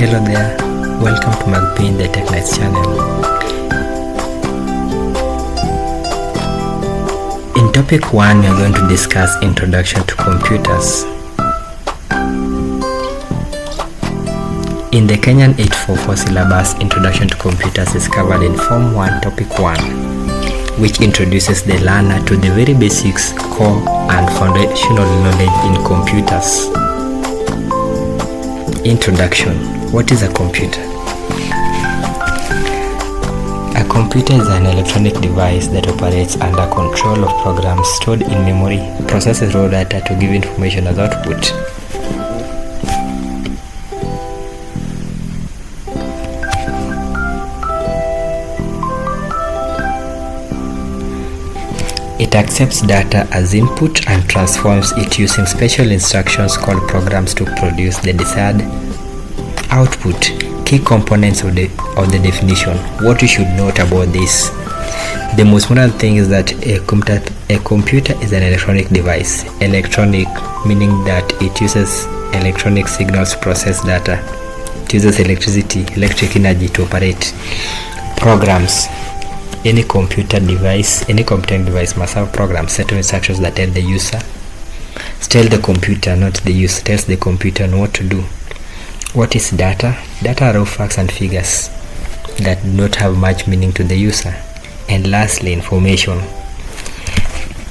Hello there, welcome to Magpin the Tech Nights channel. In topic 1, we are going to discuss Introduction to Computers. In the Kenyan 844 syllabus, Introduction to Computers is covered in Form 1, Topic 1, which introduces the learner to the very basics, core, and foundational knowledge in computers. Introduction. What is a computer? A computer is an electronic device that operates under control of programs stored in memory, processes raw data to give information as output. It accepts data as input and transforms it using special instructions called programs to produce the desired output. Key components of the definition. What you should note about this. The most important thing is that a computer is an electronic device. Electronic meaning that it uses electronic signals to process data. It uses electric energy to operate. Programs. Any computing device must have programs, set of instructions that tell the user, tell the computer, not the user, tells the computer what to do. What is data? Data are raw facts and figures that do not have much meaning to the user. And lastly, information.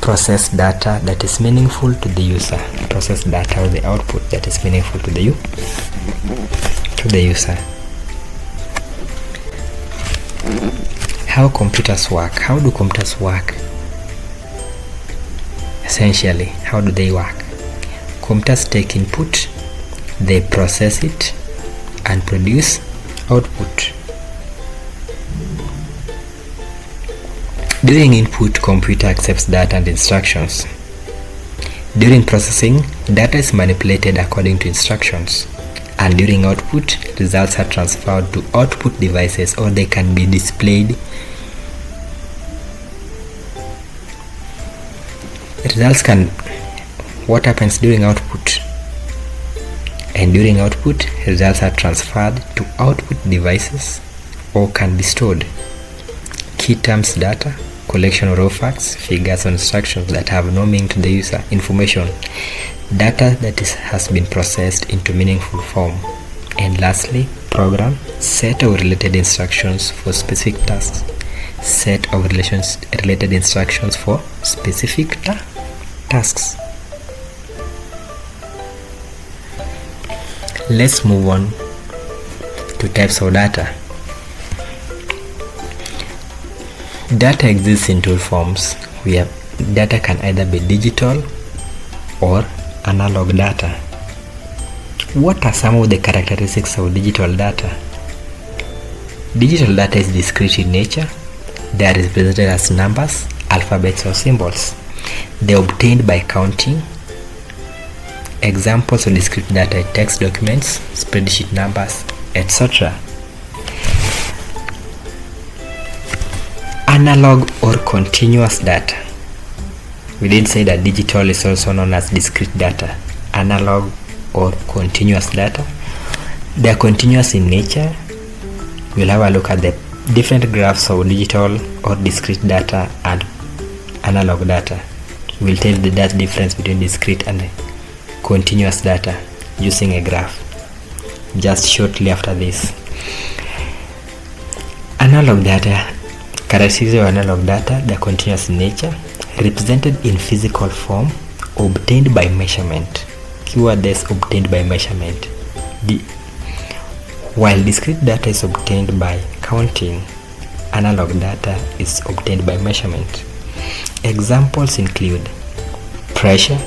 Process data that is meaningful to the user. Process data or the output that is meaningful to the user. How computers work. How do computers work? Essentially, how do they work? Computers take input, they process it and produce output. During input, computer accepts data and instructions. During processing, data is manipulated according to instructions. And during output, results are transferred to output devices, or they can be displayed. What happens during output? And during output, results are transferred to output devices or can be stored. Key terms: data, collection of raw facts, figures, and instructions that have no meaning to the user. Information, data that has been processed into meaningful form. And lastly, program, set of related instructions for specific tasks. Set of related instructions for specific tasks. Let's move on to types of data. Data exists in two forms. Data can either be digital or analog data. What are some of the characteristics of digital data? Digital data is discrete in nature. They are represented as numbers, alphabets, or symbols. They are obtained by counting. Examples of discrete data are text documents, spreadsheet numbers, etc. Analog or continuous data. We did say that digital is also known as discrete data. Analog or continuous data. They are continuous in nature. We'll have a look at the different graphs of digital or discrete data and analog data. We'll tell the difference between discrete and continuous data using a graph just shortly after this. Analog data. Characteristics of analog data: they are continuous in nature, represented in physical form, obtained by measurement. Keyword is obtained by measurement. While discrete data is obtained by counting, analog data is obtained by measurement. Examples include pressure,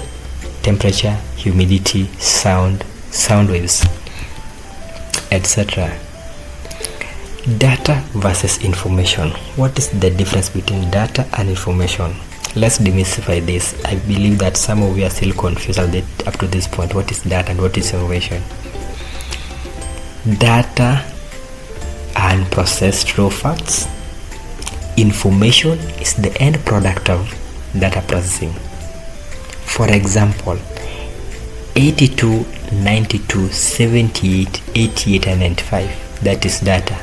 temperature, humidity, sound waves, etc. Data versus information. What is the difference between data and information? Let's demystify this. I believe that some of you are still confused up to this point. What is data and what is information? Data and processed raw facts. Information is the end product of data processing. For example, 82 92, 78, 88 and 95. That is data.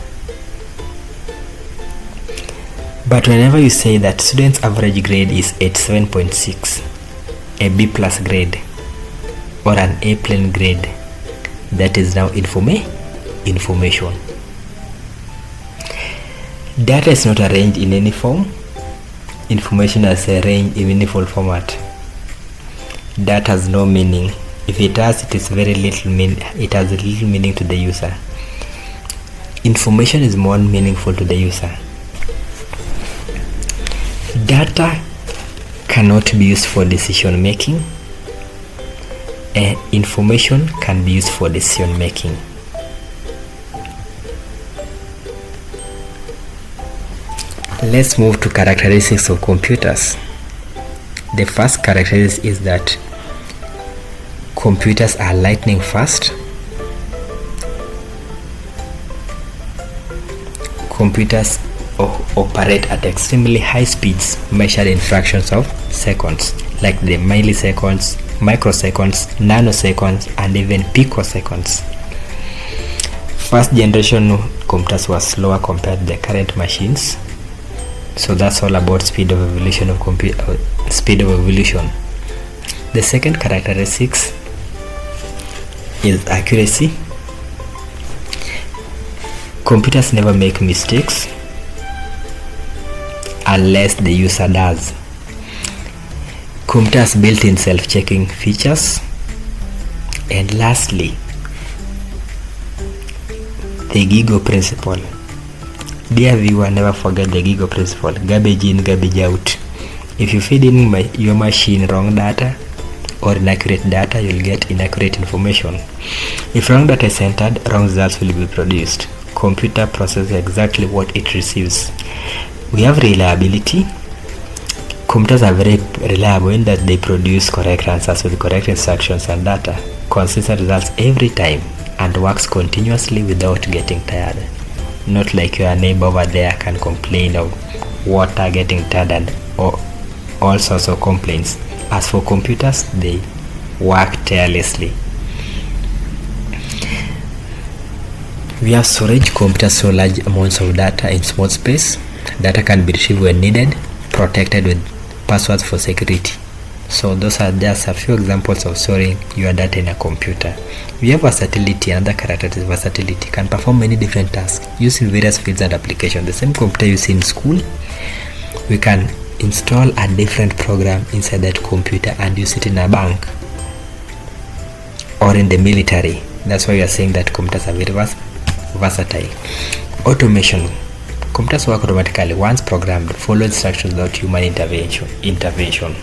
But whenever you say that student's average grade is 87.6, a B plus grade or an A plain grade, that is now information. Data is not arranged in any form. Information is arranged in meaningful format. Data has no meaning. If it has, it is very little it has little meaning to the user. Information is more meaningful to the user. Data cannot be used for decision making. Information can be used for decision making. Let's move to characteristics of computers. The first characteristic is that computers are lightning fast. Computers operate at extremely high speeds measured in fractions of seconds, like the milliseconds, microseconds, nanoseconds, and even picoseconds. First generation computers were slower compared to the current machines. So that's all about speed of evolution of speed of evolution. The second characteristic is accuracy. Computers never make mistakes unless the user does. Computers built-in self-checking features. And lastly, the GIGO principle. Dear viewer, never forget the GIGO principle. Garbage in, garbage out. If you feed in your machine wrong data or inaccurate data, you'll get inaccurate information. If wrong data is entered, wrong results will be produced. Computer processes exactly what it receives. We have reliability. Computers are very reliable in that they produce correct answers with correct instructions and data, consistent results every time, and works continuously without getting tired. Not like your neighbor over there can complain of water getting tired and all sorts of complaints. As for computers, they work tirelessly. We have storage. Computers store large amounts of data in small space. Data can be retrieved when needed, protected with passwords for security. So those are just a few examples of storing your data in a computer. We have versatility. Another characteristic, versatility, can perform many different tasks used in various fields and applications. The same computer used in school, we can install a different program inside that computer and use it in a bank or in the military. That's why we are saying that computers are very versatile. Automation. Computers work automatically once programmed, follow instructions without human intervention.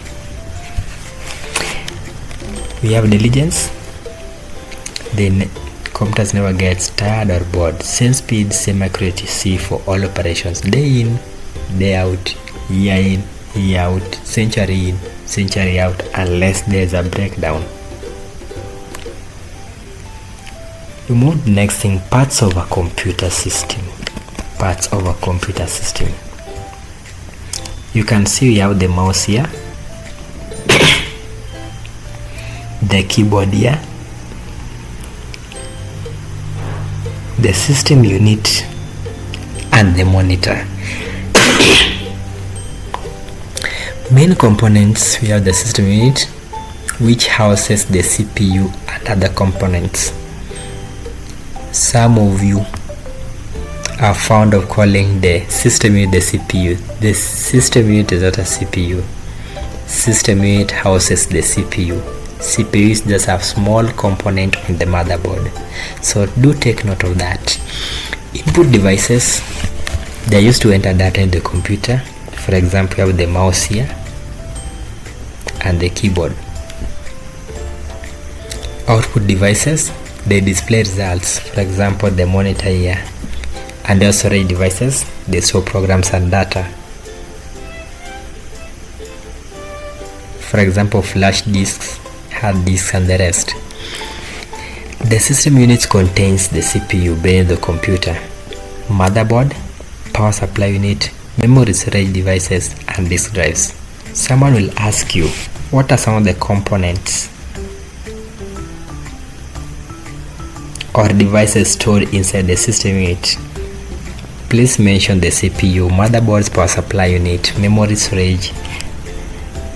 We have diligence. Computers never gets tired or bored. Same speed, same accuracy for all operations. Day in, day out, year in, year out, century in, century out, unless there is a breakdown. We move to the next thing, parts of a computer system. Parts of a computer system. You can see we have the mouse here, the keyboard here, the system unit, and the monitor. Main components, we have the system unit, which houses the CPU and other components. Some of you are fond of calling the system unit the CPU. The system unit is not a CPU. System unit houses the CPU. CPU is just a small component on the motherboard. So do take note of that. Input devices, they are used to enter data in the computer. For example, you have the mouse here and the keyboard. Output devices, they display results. For example, the monitor here. And the storage devices, they store programs and data. For example, flash disks, hard disks, and the rest. The system unit contains the CPU, brain of the computer, motherboard, power supply unit, memory storage devices, and disk drives. Someone will ask you, what are some of the components or devices stored inside the system unit. Please mention the CPU, motherboard's power supply unit, memory storage,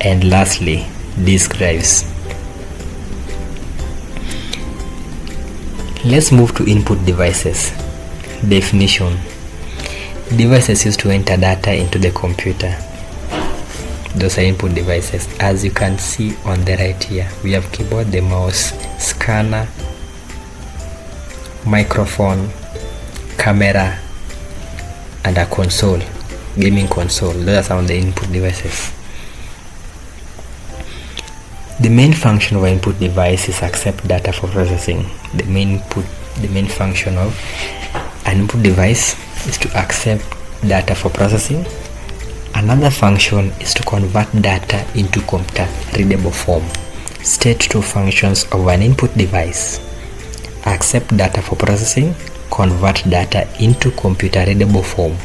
and lastly, disk drives. Let's move to input devices. Definition: devices used to enter data into the computer. Those are input devices. As you can see on the right here, we have keyboard, the mouse, scanner, microphone, camera, and a console, gaming console. Those are some of the input devices. The main function of an input device is accept data for processing. The main function of an input device is to accept data for processing. Another function is to convert data into computer readable form. State two functions of an input device: accept data for processing, convert data into computer readable form.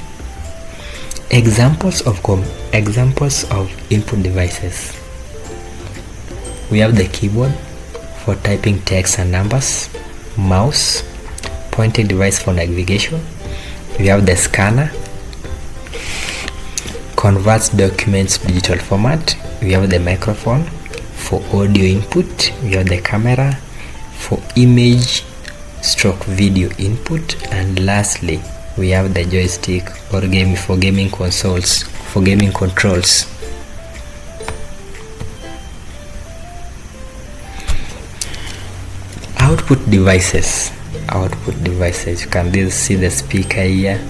Examples of input devices: we have the keyboard for typing text and numbers, mouse, pointing device for navigation. We have the scanner, converts documents to digital format. We have the microphone for audio input. We have the camera for image stroke video input, and lastly we have the joystick or gaming controls. Output devices. You can see the speaker here,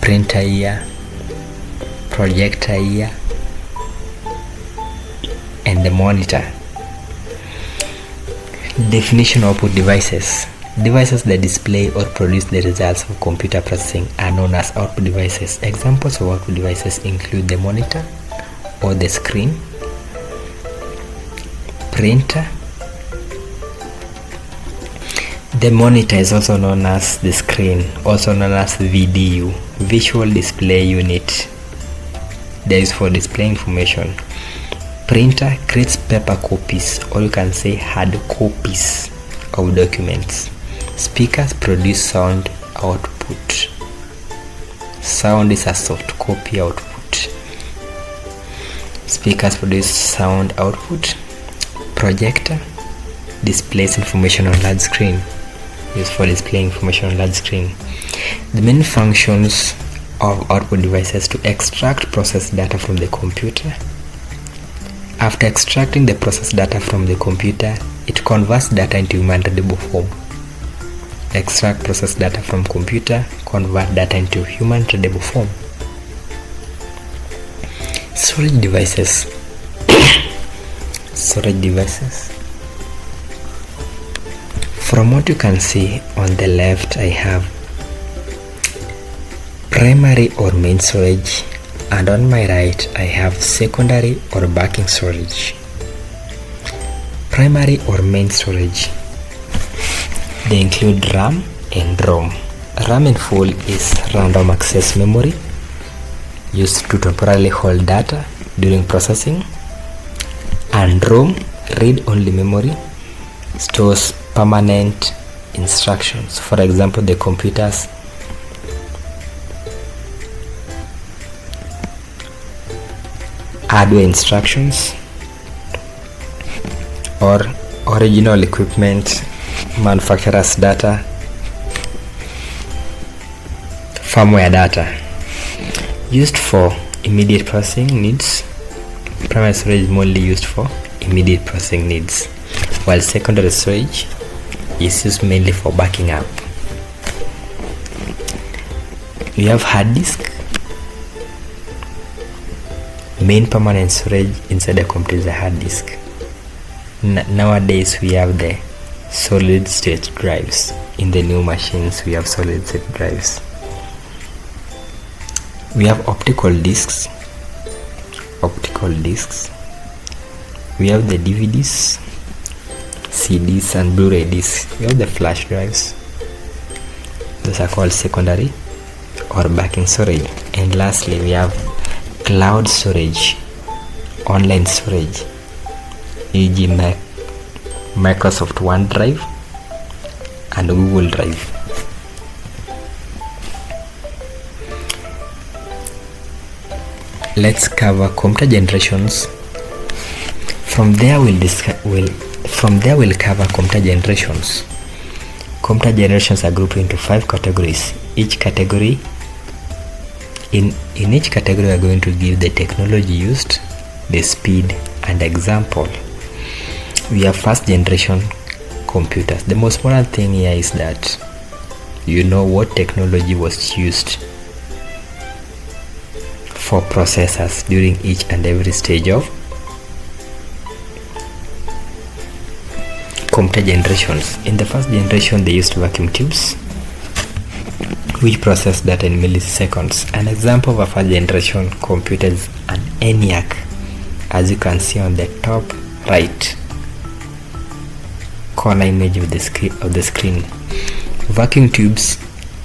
printer here, projector here, and the monitor. Definition of output devices: devices that display or produce the results of computer processing are known as output devices. Examples of output devices include the monitor or the screen, printer. The monitor is also known as the screen, also known as VDU, visual display unit. That is for display information. Printer creates paper copies, or you can say hard copies of documents. Speakers produce sound output. Sound is a soft copy output. Speakers produce sound output. Projector displays information on large screen. Used for displaying information on large screen. The main functions of output devices to extract processed data from the computer. After extracting the processed data from the computer, it converts data into human readable form. Extract processed data from computer, convert data into human readable form. Storage devices. From what you can see on the left, I have primary or main storage, and on my right I have secondary or backing storage. Primary or main storage, they include RAM and ROM. RAM in full is random access memory, used to temporarily hold data during processing, and ROM, read-only memory, stores permanent instructions. For example, the computers hardware instructions or original equipment, manufacturer's data, firmware data. Used for immediate processing needs. Primary storage is mostly used for immediate processing needs, while secondary storage is used mainly for backing up. We have hard disk, main permanent storage inside the computer is a hard disk. Nowadays we have the solid state drives. In the new machines we have solid state drives. We have optical discs. We have the DVDs, CDs, and Blu-ray discs. We have the flash drives. Those are called secondary or backing storage. And lastly, we have cloud storage, online storage, e.g. Microsoft OneDrive, and Google Drive. Let's cover computer generations. From there we'll cover computer generations. Computer generations are grouped into 5 categories. Each category, in each category we are going to give the technology used, the speed, and example. We have first generation computers. The most important thing here is that you know what technology was used for processors during each and every stage of computer generations. In the first generation they used vacuum tubes which process data in milliseconds. An example of a first generation computer is an ENIAC, as you can see on the top right corner image of the screen. Vacuum tubes,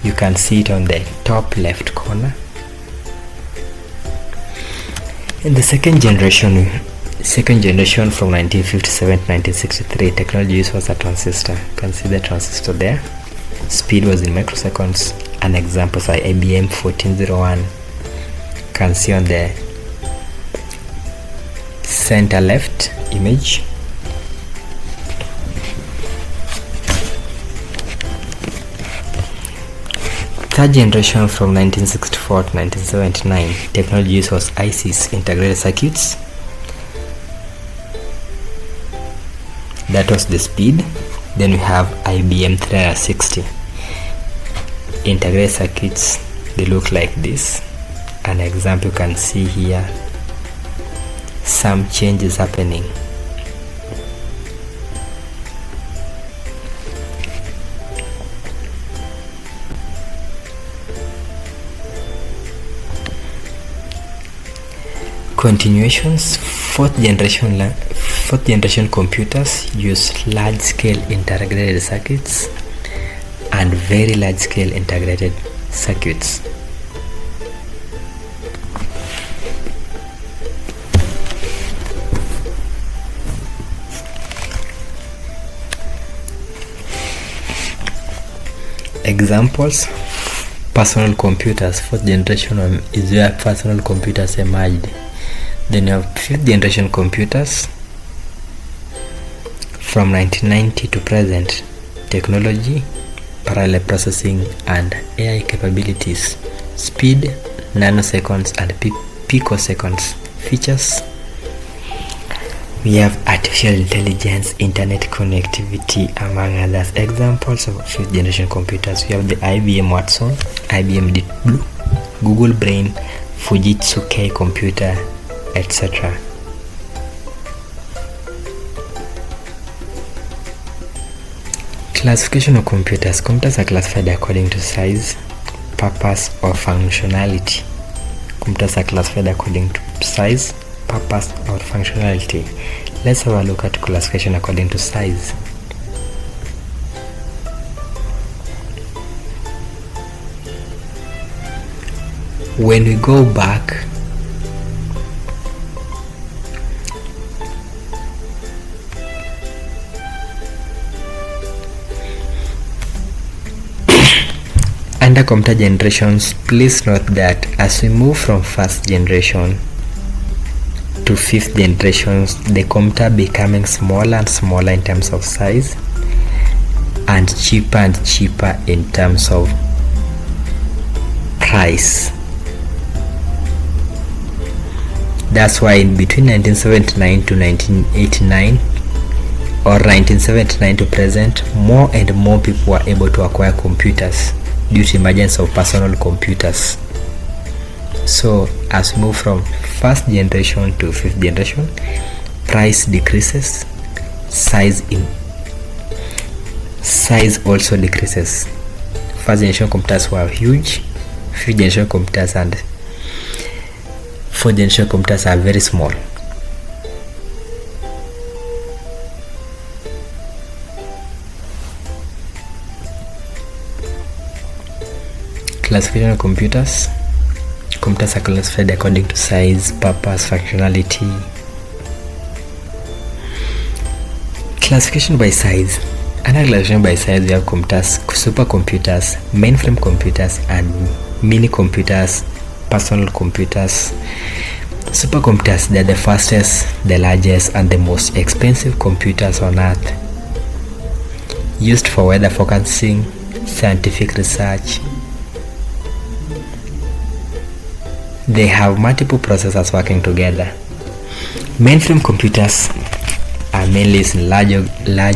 you can see it on the top left corner. In the second generation from 1957 to 1963, technology used was a transistor. You can see the transistor there. Speed was in microseconds. An example is IBM 1401. You can see on the center left image. Third generation from 1964 to 1979, technology used was ICs, integrated circuits. That was the speed. Then we have IBM 360. Integrated circuits, they look like this. An example, you can see here some changes happening. Continuations. Fourth generation computers use large scale integrated circuits and very large scale integrated circuits. Examples: personal computers. Fourth generation is where personal computers emerged. Then you have fifth generation computers from 1990 to present. Technology, parallel processing and AI capabilities. Speed, nanoseconds and picoseconds. Features: we have artificial intelligence, internet connectivity, among others. Examples of fifth generation computers: we have the IBM Watson, IBM Deep Blue, Google Brain, Fujitsu K computer, etc. Classification of computers. Computers are classified according to size, purpose, or functionality. Computers are classified according to size, purpose, or functionality. Let's have a look at classification according to size. When we go back under computer generations, please note that as we move from first generation to fifth generations, the computer becoming smaller and smaller in terms of size and cheaper in terms of price. That's why in between 1979 to 1989 or 1979 to present, more and more people were able to acquire computers due to emergence of personal computers. So as we move from first generation to fifth generation, price decreases, size also decreases. First generation computers were huge, fifth generation computers and fourth generation computers are very small. Classification of computers. Computers are classified according to size, purpose, functionality. Classification by size. Under classification by size, we have computers, supercomputers, mainframe computers, and mini computers, personal computers. Supercomputers, they're the fastest, the largest, and the most expensive computers on earth, used for weather forecasting, scientific research. They have multiple processors working together. Mainframe computers are mainly used in large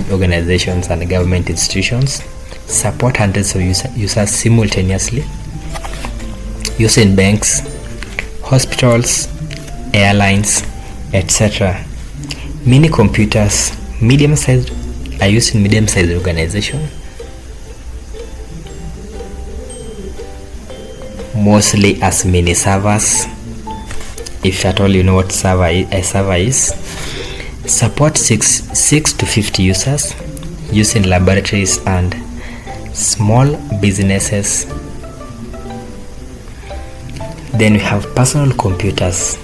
organizations and government institutions, support hundreds of users simultaneously, used in banks, hospitals, airlines, etc. Mini computers, medium-sized, are used in medium-sized organizations, mostly as mini servers, if at all you know what a server is. Support 6 to 50 users, used in laboratories and small businesses. Then we have personal computers.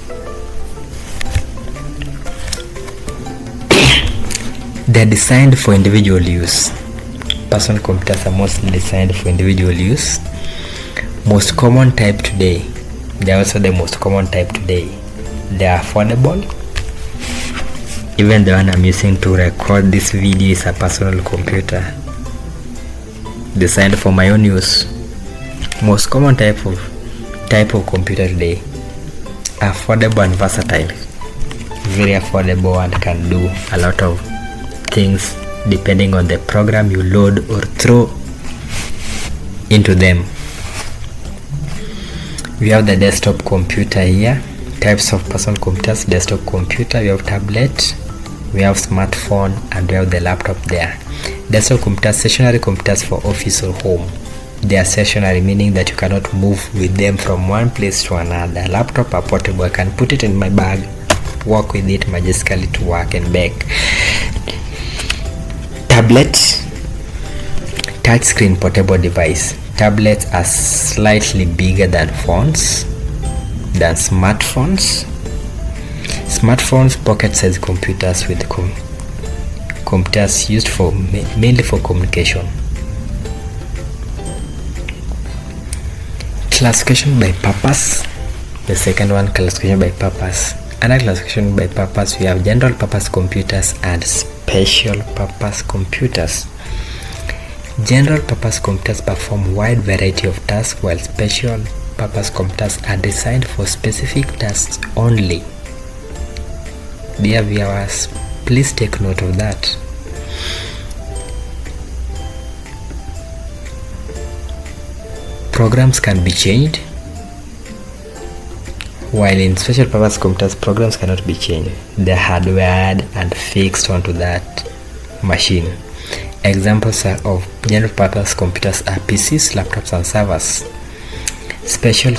They're designed for individual use. Personal computers are mostly designed for individual use. Most common type today. They're also the most common type today. They are affordable. Even the one I'm using to record this video is a personal computer, designed for my own use. Most common type of computer today. Affordable and versatile. Very affordable and can do a lot of things depending on the program you load or throw into them. We have the desktop computer here. Types of personal computers: desktop computer, we have tablet, we have smartphone, and we have the laptop there. Desktop computers, stationary computers for office or home. They are stationary, meaning that you cannot move with them from one place to another. Laptop are portable. I can put it in my bag, walk with it majestically to work and back. Tablet, touchscreen portable device. Tablets are slightly bigger than smartphones. Smartphones, pocket-sized computers with computers used for mainly for communication. Classification by purpose. The second one, classification by purpose. Under classification by purpose, we have general purpose computers and special purpose computers. General purpose computers perform wide variety of tasks, while special purpose computers are designed for specific tasks only. Dear viewers, please take note of that. Programs can be changed, while in special purpose computers, programs cannot be changed. They are hardwired and fixed onto that machine. Examples of general purpose computers are PCs, laptops, and servers. Special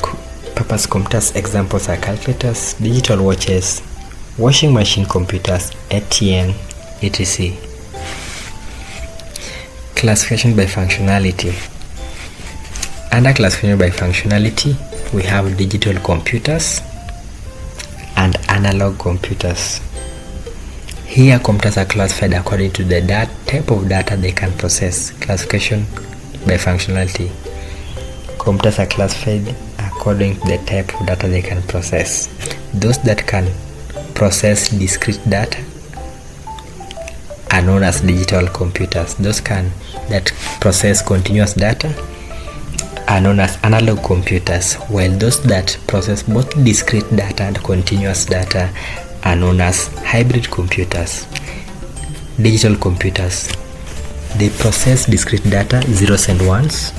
purpose computers examples are calculators, digital watches, washing machine computers, ATM, etc. Classification by functionality. Under classification by functionality, we have digital computers and analog computers. Here, computers are classified according to the type of data they can process. Classification by functionality. Computers are classified according to the type of data they can process. Those that can process discrete data are known as digital computers. Those that process continuous data are known as analog computers, while those that process both discrete data and continuous data are known as hybrid computers. Digital computers, they process discrete data, zeros and ones,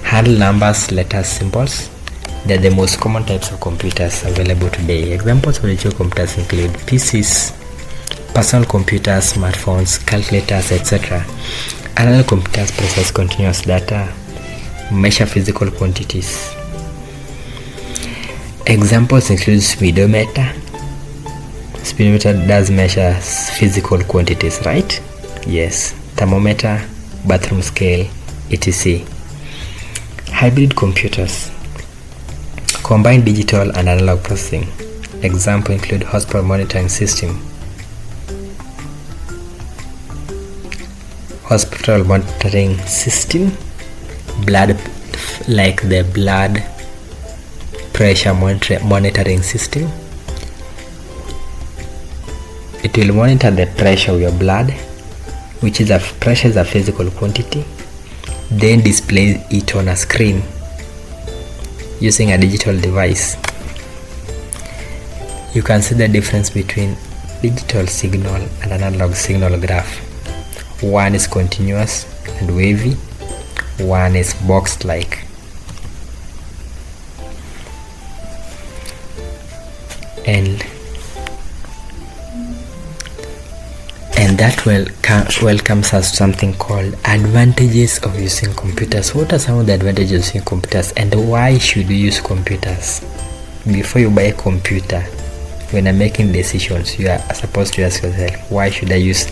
handle numbers, letters, symbols. They are the most common types of computers available today. Examples of digital computers include PCs, personal computers, smartphones, calculators, etc. Analog computers process continuous data, measure physical quantities. Examples include speedometer. Speedometer does measure physical quantities, right? Yes. Thermometer, bathroom scale, etc. Hybrid computers combine digital and analog processing. Examples include hospital monitoring system. hospital monitoring system, blood like the blood pressure monitoring system. It will monitor the pressure of your blood, which is pressure is a physical quantity, then display it on a screen using a digital device. You can see the difference between digital signal and analog signal graph. One is continuous and wavy, one is box like. And that welcomes us to something called advantages of using computers. What are some of the advantages of using computers, and why should you use computers? Before you buy a computer, when you're making decisions, you are supposed to ask yourself, why should I use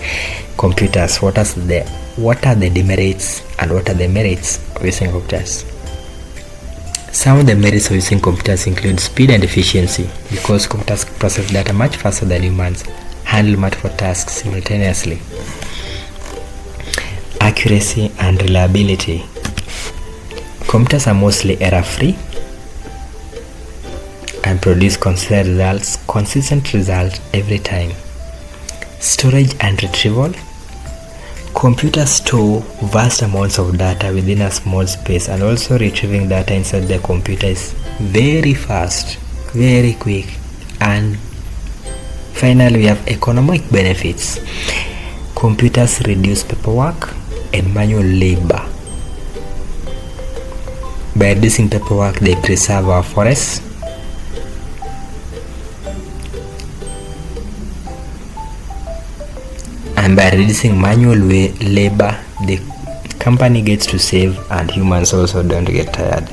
computers? What are the demerits and what are the merits of using computers? Some of the merits of using computers include speed and efficiency, because computers process data much faster than humans, handle multiple tasks simultaneously. Accuracy and reliability. Computers are mostly error-free and produce consistent results every time. Storage and retrieval. Computers store vast amounts of data within a small space, and also retrieving data inside the computer is very fast, very quick. And finally, we have economic benefits. Computers reduce paperwork and manual labor. By reducing paperwork, they preserve our forests. And by reducing manual labor, the company gets to save, and humans also don't get tired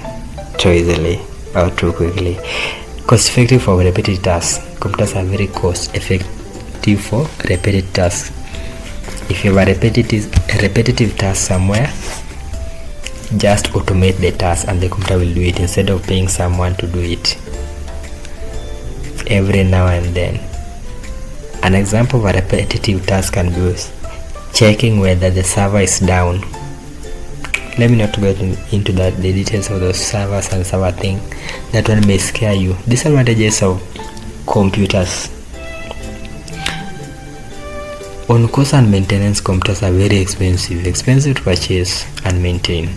too easily or too quickly. Cost effective for repetitive tasks. Computers are very cost effective for repetitive tasks. If you have a repetitive task somewhere, just automate the task and the computer will do it instead of paying someone to do it every now and then. An example of a repetitive task can be checking whether the server is down. Let me not go into the details of those servers and server thing. That one may scare you. Disadvantages of computers. On cost and maintenance, computers are very expensive to purchase and maintain,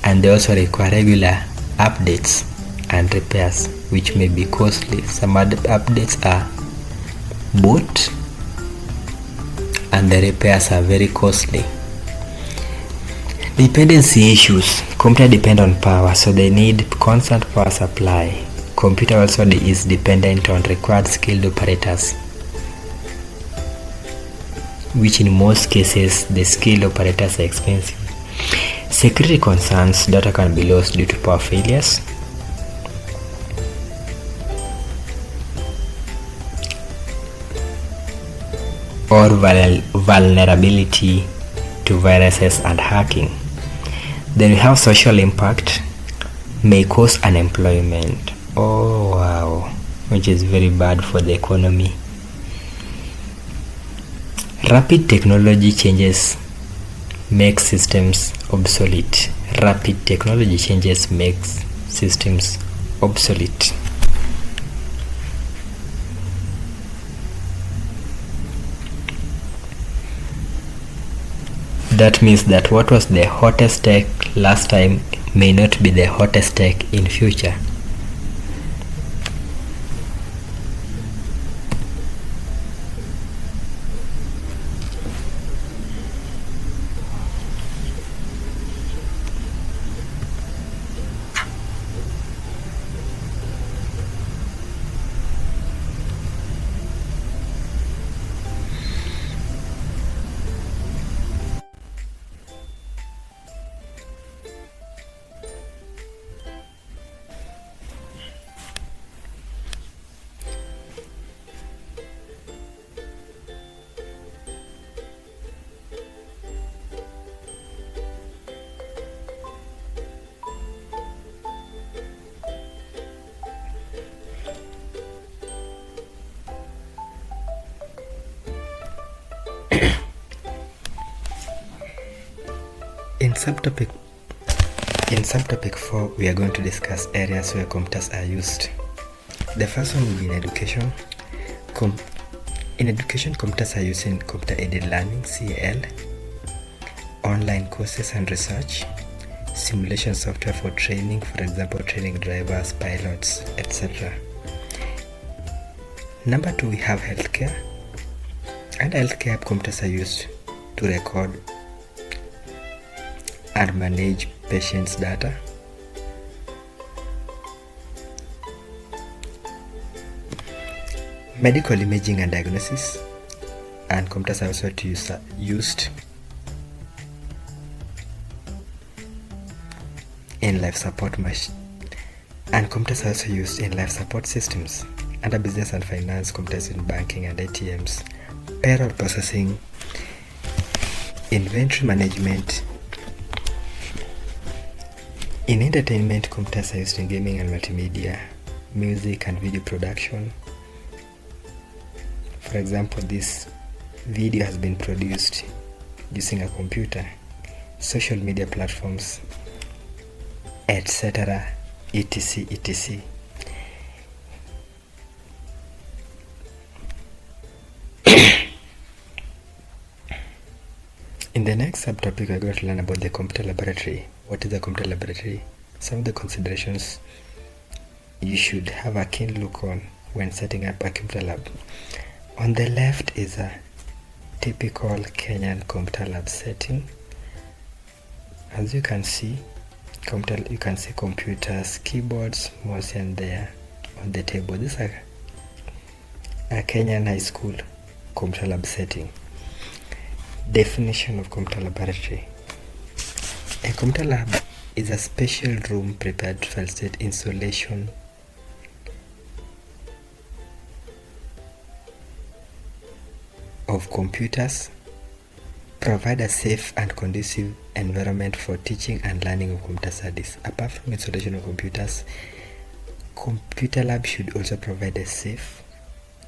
and they also require regular updates and repairs, which may be costly. Some other updates are bought and the repairs are very costly. Dependency issues. Computer depend on power, so they need constant power supply. Computer also is dependent on required skilled operators, which in most cases the skilled operators are expensive. Security concerns. Data can be lost due to power failures. Or vulnerability to viruses and hacking. Then we have social impact. May cause unemployment. Oh wow, which is very bad for the economy. Rapid technology changes make systems obsolete. Rapid technology changes makes systems obsolete. That means that what was the hottest tech last time may not be the hottest tech in future. subtopic 4, we are going to discuss areas where computers are used. The first one will be in education. In education, computers are used in computer-aided learning (CAL), online courses and research, simulation software for training, for example, training drivers, pilots, etc. Number 2, we have healthcare. And healthcare computers are used to record and manage patients' data. Medical imaging and diagnosis, and computers are also used in life support and computers are also used in life support systems. Under business and finance, computers in banking and ATMs, payroll processing, inventory management. In entertainment, computers are used in gaming and multimedia, music and video production. For example, this video has been produced using a computer, social media platforms, etc., etc. In the next subtopic, we're going to learn about the computer laboratory. What is the computer laboratory? Some of the considerations you should have a keen look on when setting up a computer lab. On the left is a typical Kenyan computer lab setting. As you can see, computers, keyboards, mouse, and there on the table. This is a Kenyan high school computer lab setting. Definition of computer laboratory. A computer lab is a special room prepared for state installation of computers, provide a safe and conducive environment for teaching and learning of computer studies. Apart from installation of computers, computer lab should also provide a safe,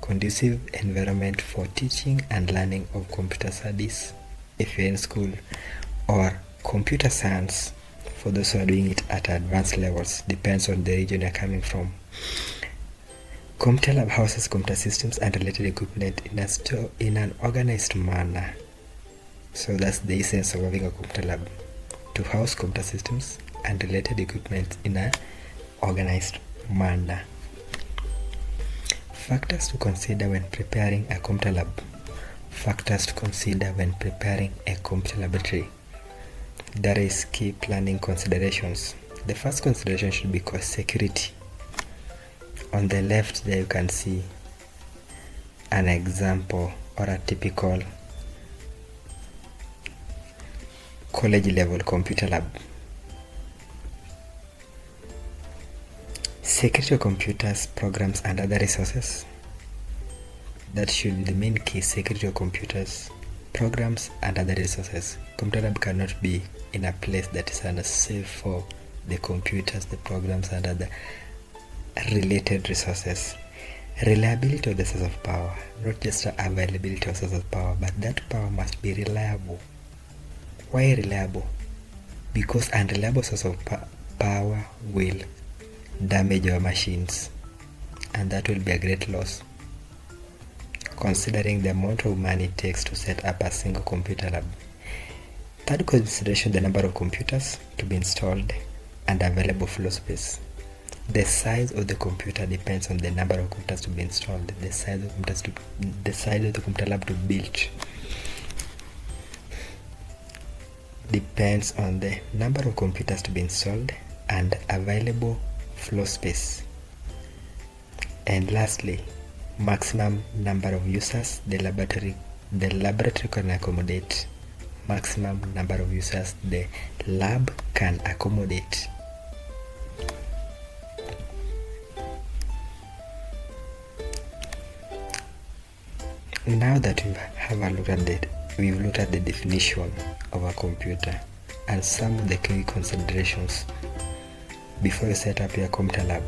conducive environment for teaching and learning of computer studies if you're in school, or computer science for those who are doing it at advanced levels. Depends on the region you're coming from. Computer lab houses computer systems and related equipment in an organized manner. So that's the essence of having a computer lab, to house computer systems and related equipment in an organized manner. Factors to consider when preparing a computer lab. Factors to consider when preparing a computer laboratory. There is key planning considerations. The first consideration should be cost security. On the left there you can see an example or a typical college level computer lab. Security of computers, programs and other resources. That should be the main key: security of computers, programs and other resources. Computer lab cannot be in a place that is unsafe for the computers, the programs and other related resources. Reliability of the source of power, not just availability of source of power, but that power must be reliable. Why reliable? Because unreliable source of power will damage our machines, and that will be a great loss, considering the amount of money it takes to set up a single computer lab. Third consideration, the number of computers to be installed and available floor space. The size of the computer depends on the number of computers to be installed. The size of the computer lab to build depends on the number of computers to be installed and available floor space. And lastly, maximum number of users the laboratory can accommodate. Maximum number of users the lab can accommodate. Now that we've looked at the definition of a computer and some of the key considerations before you set up your computer lab,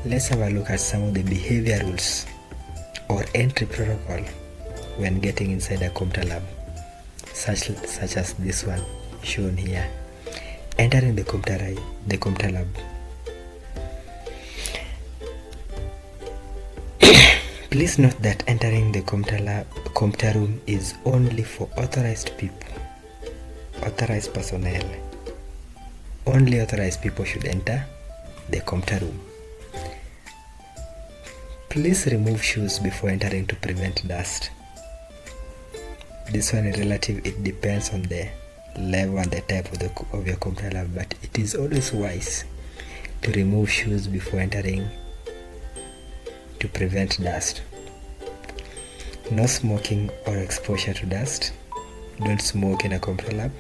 let's have a look at some of the behavior rules or entry protocol when getting inside a computer lab. such as this one shown here. Entering the computer lab. Please note that entering the computer room is only for authorized people, authorized personnel. Only authorized people should enter the computer room. Please remove shoes before entering to prevent dust. This one is relative, it depends on the level and the type of your computer lab, but it is always wise to remove shoes before entering to prevent dust. No smoking or exposure to dust. Don't smoke in a computer lab.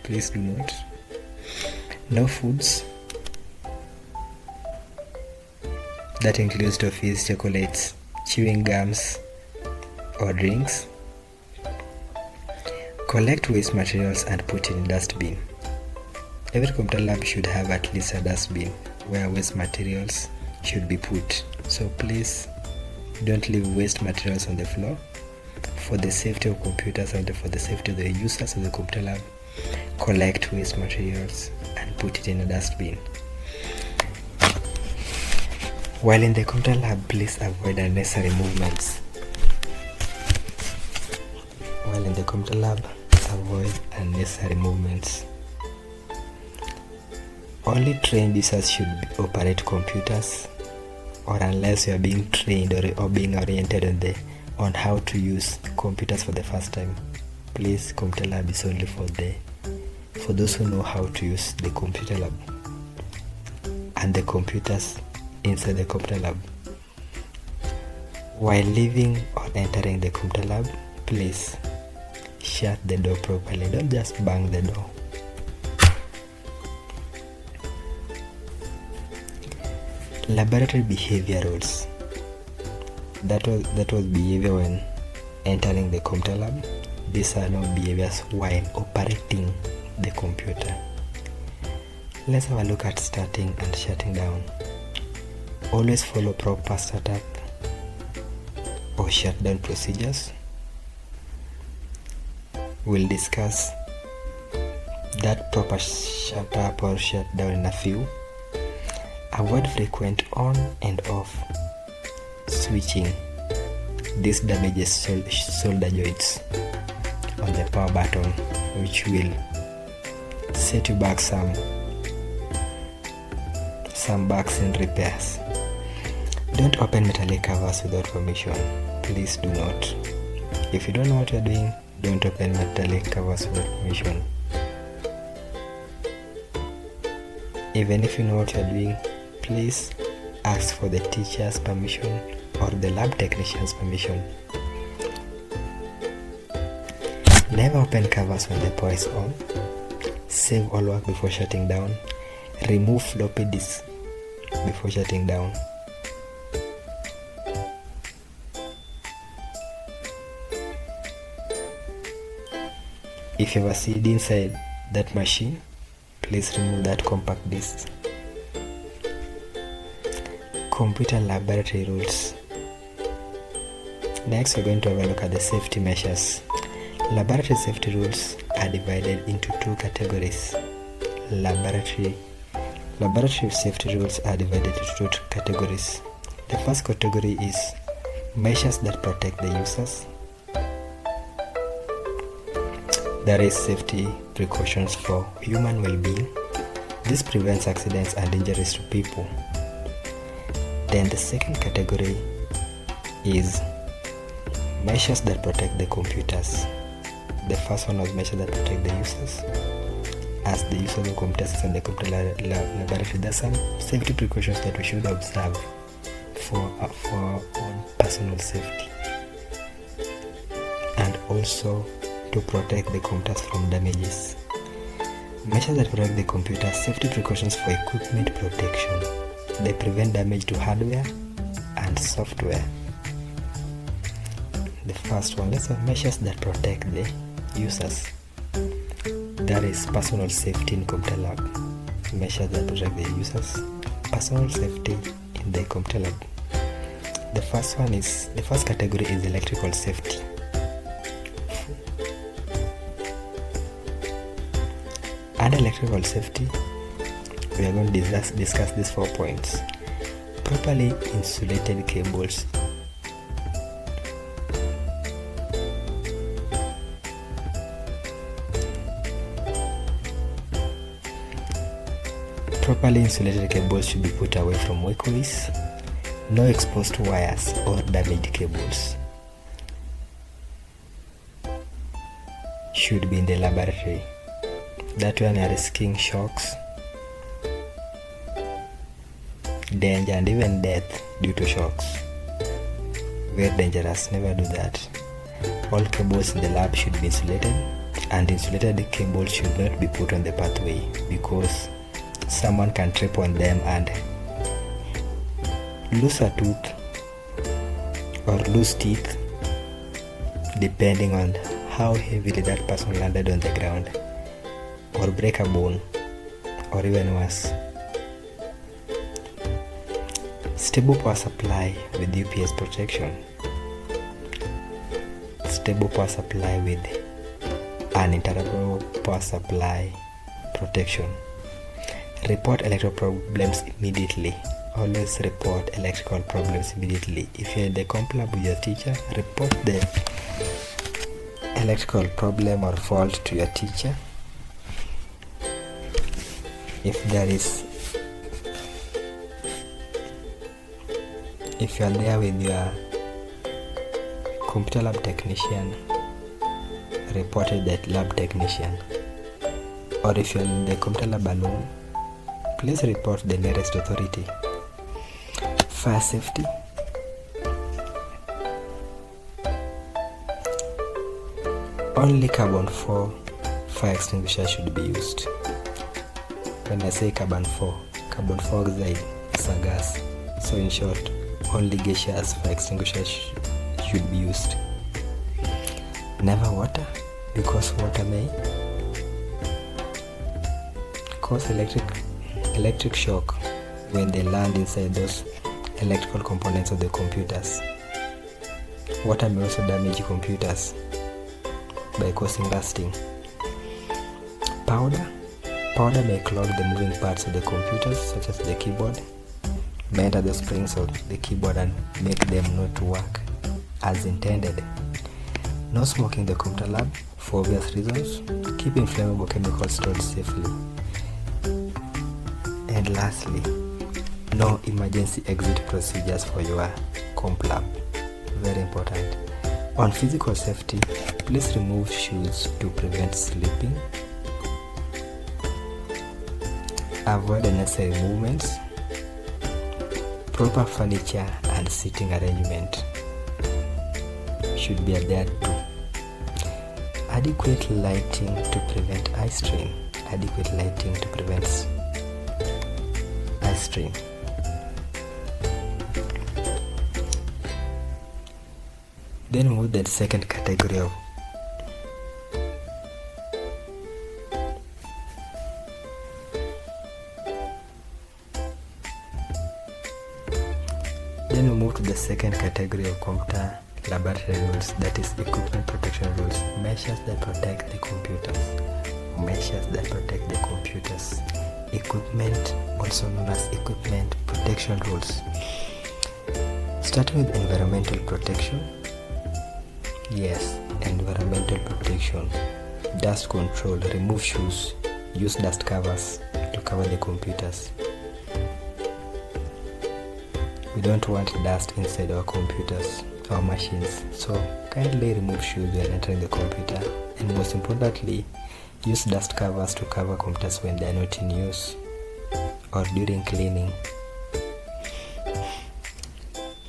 Please do not. No foods. That includes toffees, chocolates, chewing gums, or drinks. Collect waste materials and put in dustbin. Every computer lab should have at least a dustbin where waste materials should be put. So please don't leave waste materials on the floor. For the safety of computers and for the safety of the users of the computer lab, collect waste materials and put it in a dustbin. While in the computer lab, please avoid unnecessary movements. While in the computer lab, avoid unnecessary movements. Only trained users should operate computers, or unless you are being trained or being oriented on how to use computers for the first time. Please, computer lab is only for those who know how to use the computer lab and the computers inside the computer lab. While leaving or entering the computer lab, please shut the door properly. Don't just bang the door. Laboratory behavior rules. That was behavior when entering the computer lab. These are not behaviors while operating the computer. Let's have a look at starting and shutting down. Always follow proper startup or shutdown procedures. We'll discuss that proper startup or shutdown in a few. Avoid frequent on and off switching. This damages solder joints on the power button, which will set you back some bugs in repairs. Don't open metallic covers without permission. Please do not. If you don't know what you're doing, don't open metallic covers without permission. Even if you know what you're doing, please ask for the teacher's permission or the lab technician's permission. Never open covers when the power is on. Save all work before shutting down. Remove floppy disks before shutting down. If you have a CD inside that machine, please remove that compact disc. Computer laboratory rules. Next, we're going to have a look at the safety measures. Laboratory safety rules are divided into two categories. Laboratory safety rules are divided into two categories. The first category is measures that protect the users. There is safety precautions for human well-being. This prevents accidents and injuries to people. Then the second category is measures that protect the computers. The first one was measures that protect the users. As the use of the computers and the computer laboratory, there are some safety precautions that we should observe for our own personal safety, and also to protect the computers from damages. Measures that protect the computer: safety precautions for equipment protection. They prevent damage to hardware and software. The first one, let's have measures that protect the users. That is personal safety in computer lab. Measures that protect the users. Personal safety in the computer lab. The first category is electrical safety. electrical safety, we are going to discuss these 4 points. Properly insulated cables. Properly insulated cables should be put away from walkways. No exposed wires or damaged cables should be in the laboratory. That one are risking shocks, danger, and even death due to shocks. Very dangerous, never do that. All cables in the lab should be insulated, and insulated cables should not be put on the pathway because someone can trip on them and lose a tooth or lose teeth depending on how heavily that person landed on the ground, or break a bone, or even worse. Stable power supply with UPS protection. Stable power supply with uninterruptible power supply protection. Report electrical problems immediately. Always report electrical problems immediately. If you're in the comp lab with your teacher, report the electrical problem or fault to your teacher. If you are there with your computer lab technician, report it that lab technician. Or if you're in the computer lab alone, please report the nearest authority. Fire safety. Only carbon 4 fire extinguisher should be used. When I say carbon 4 oxide is a gas. So in short, only gaseous fire extinguishers should be used. Never water, because water may cause electric shock when they land inside those electrical components of the computers. Water may also damage computers by causing rusting. Powder may clog the moving parts of the computers, such as the keyboard, may enter the springs of the keyboard and make them not work as intended. No smoking in the computer lab for obvious reasons. Keep inflammable chemicals stored safely. And lastly, no emergency exit procedures for your comp lab. Very important. On physical safety, please remove shoes to prevent slipping. Avoid unnecessary movements. Proper furniture and seating arrangement should be there too. Adequate lighting to prevent eye strain. Adequate lighting to prevent eye strain. Then move to the second category of computer laboratory rules, that is equipment protection rules. Measures that protect the computers. Equipment, also known as equipment protection rules. Starting with environmental protection. Yes, environmental protection. Dust control. Remove shoes. Use dust covers to cover the computers. We don't want dust inside our computers, our machines, so kindly remove shoes when entering the computer, and most importantly, use dust covers to cover computers when they are not in use or during cleaning.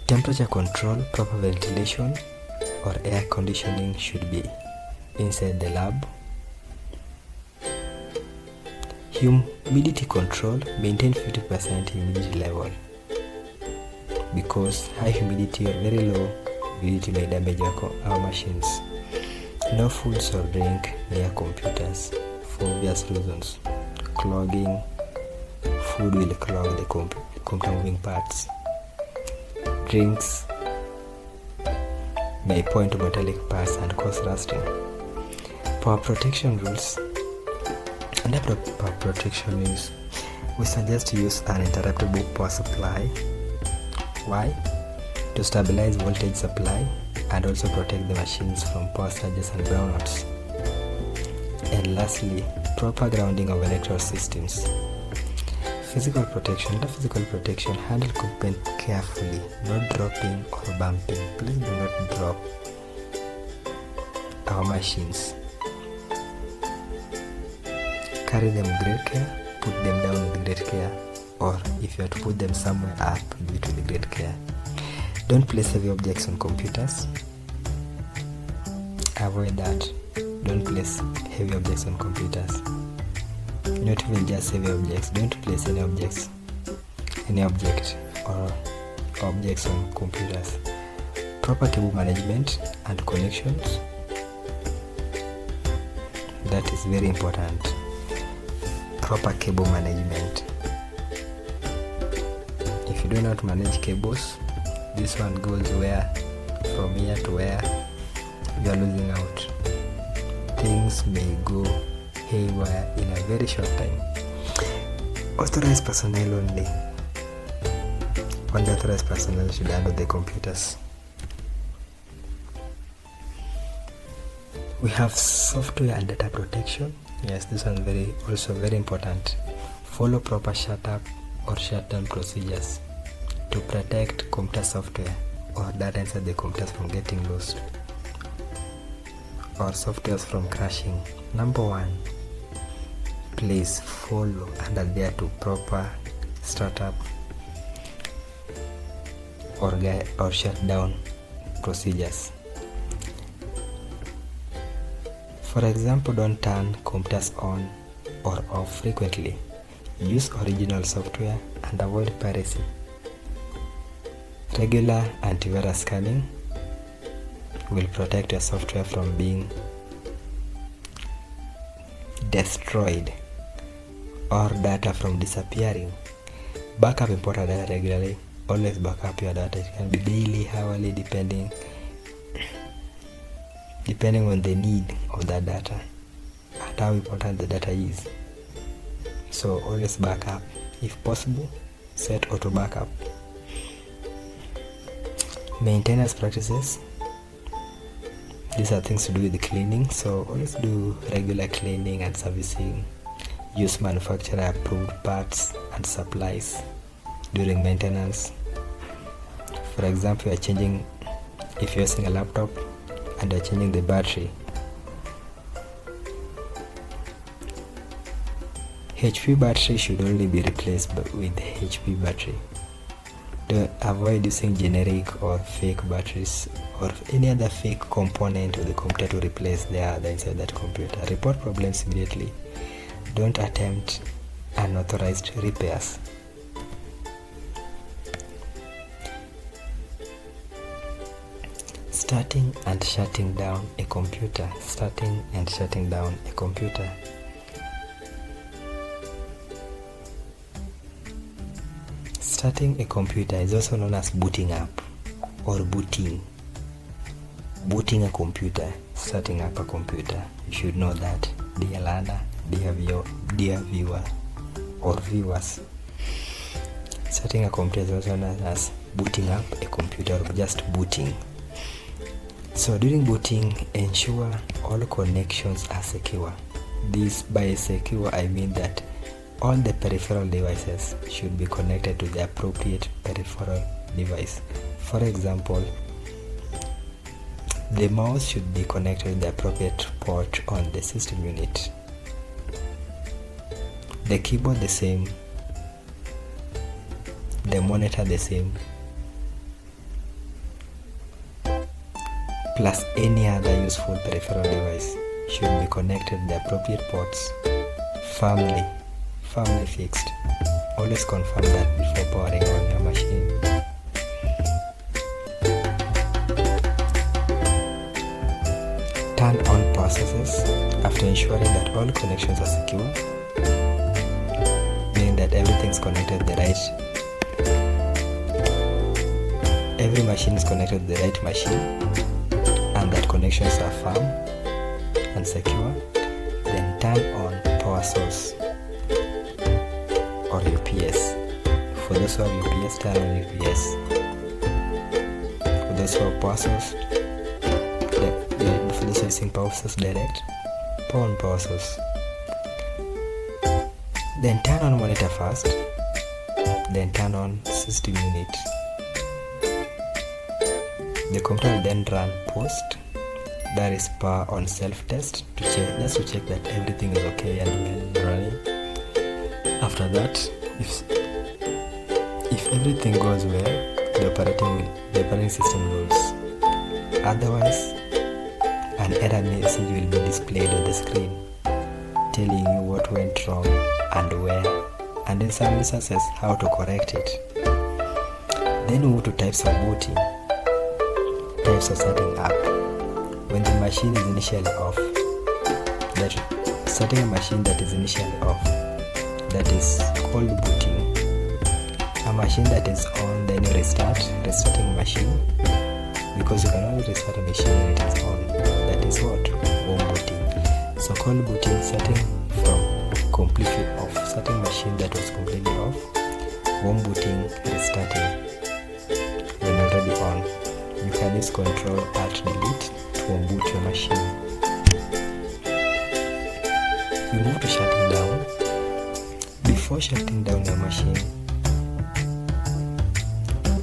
Temperature control. Proper ventilation or air conditioning should be inside the lab. Humidity control. Maintain 50% humidity level, because high humidity or very low humidity may damage our machines. No foods or drink near computers for obvious reasons. Clogging. Food will clog the computer moving parts. Drinks may point to metallic parts and cause rusting. Power protection rules. Under proper protection use, we suggest to use an interruptible power supply. Why? To stabilize voltage supply and also protect the machines from power surges and brownouts. And lastly, proper grounding of electrical systems. Physical protection. Under physical protection, handle equipment carefully, not dropping or bumping. Please do not drop our machines. Carry them with great care, put them down with great care, or if you are to put them somewhere up, do it with great care. Don't place heavy objects on computers. Avoid that. Don't place heavy objects on computers. Not even just heavy objects. Don't place any object or objects on computers. Proper cable management and connections. That is very important. Proper cable management. If you do not manage cables, this one goes where, from here to where, you are losing out. Things may go haywire in a very short time. Authorized personnel only. Only authorized personnel should handle the computers. We have software and data protection. Yes, this one also very important. Follow proper shut-up or shutdown procedures to protect computer software or data inside the computers from getting lost or softwares from crashing. Number 1, please follow and adhere to proper startup or shutdown procedures. For example, don't turn computers on or off frequently. Use original software and avoid piracy. Regular antivirus scanning will protect your software from being destroyed or data from disappearing. Backup important data regularly. Always back up your data. It can be daily, hourly, depending on the need of that data and how important the data is. So always back up. If possible, set auto backup. Maintenance practices. These are things to do with the cleaning, so always do regular cleaning and servicing. Use manufacturer approved parts and supplies during maintenance. For example, if you're using a laptop and you're changing the battery, HP battery should only be replaced with HP battery. Avoid using generic or fake batteries or any other fake component of the computer to replace the other inside that computer. Report problems immediately. Don't attempt unauthorized repairs. Starting and shutting down a computer. Starting and shutting down a computer. Starting a computer is also known as booting up or booting. Booting a computer, starting up a computer. You should know that, dear learner, dear viewer or viewers. Starting a computer is also known as booting up a computer or just booting. So during booting, ensure all connections are secure. This by secure, I mean that all the peripheral devices should be connected to the appropriate peripheral device. For example, the mouse should be connected to the appropriate port on the system unit. The keyboard the same. The monitor the same. Plus any other useful peripheral device should be connected to the appropriate ports. Firmly fixed. Always confirm that before powering on your machine. Turn on power sources after ensuring that all connections are secure, meaning that everything's connected to the right. Every machine is connected to the right machine, and that connections are firm and secure. Then turn on power power source or UPS. For those who have UPS, turn on UPS. For those who have power source, for those who are using power source direct, power on power source. Then turn on monitor first, then turn on system unit. The computer will then run post, that is power on self-test, just to check that everything is okay and well running. After that, if everything goes well, the operating system rules. Otherwise, an error message will be displayed on the screen, telling you what went wrong and where, and in some instances how to correct it. Then we move to types of booting. Types of setting up. When the machine is initially off, setting a machine that is initially off, that is called booting. A machine that is on, then you restarting machine, because you can only restart a machine when it is on. That is what? Home booting. So cold booting, setting from completely off, setting machine that was completely off. Home booting, restarting when you're already on. You can use Control Alt Delete to unboot your machine. You move to shutting down. Before shutting down your machine,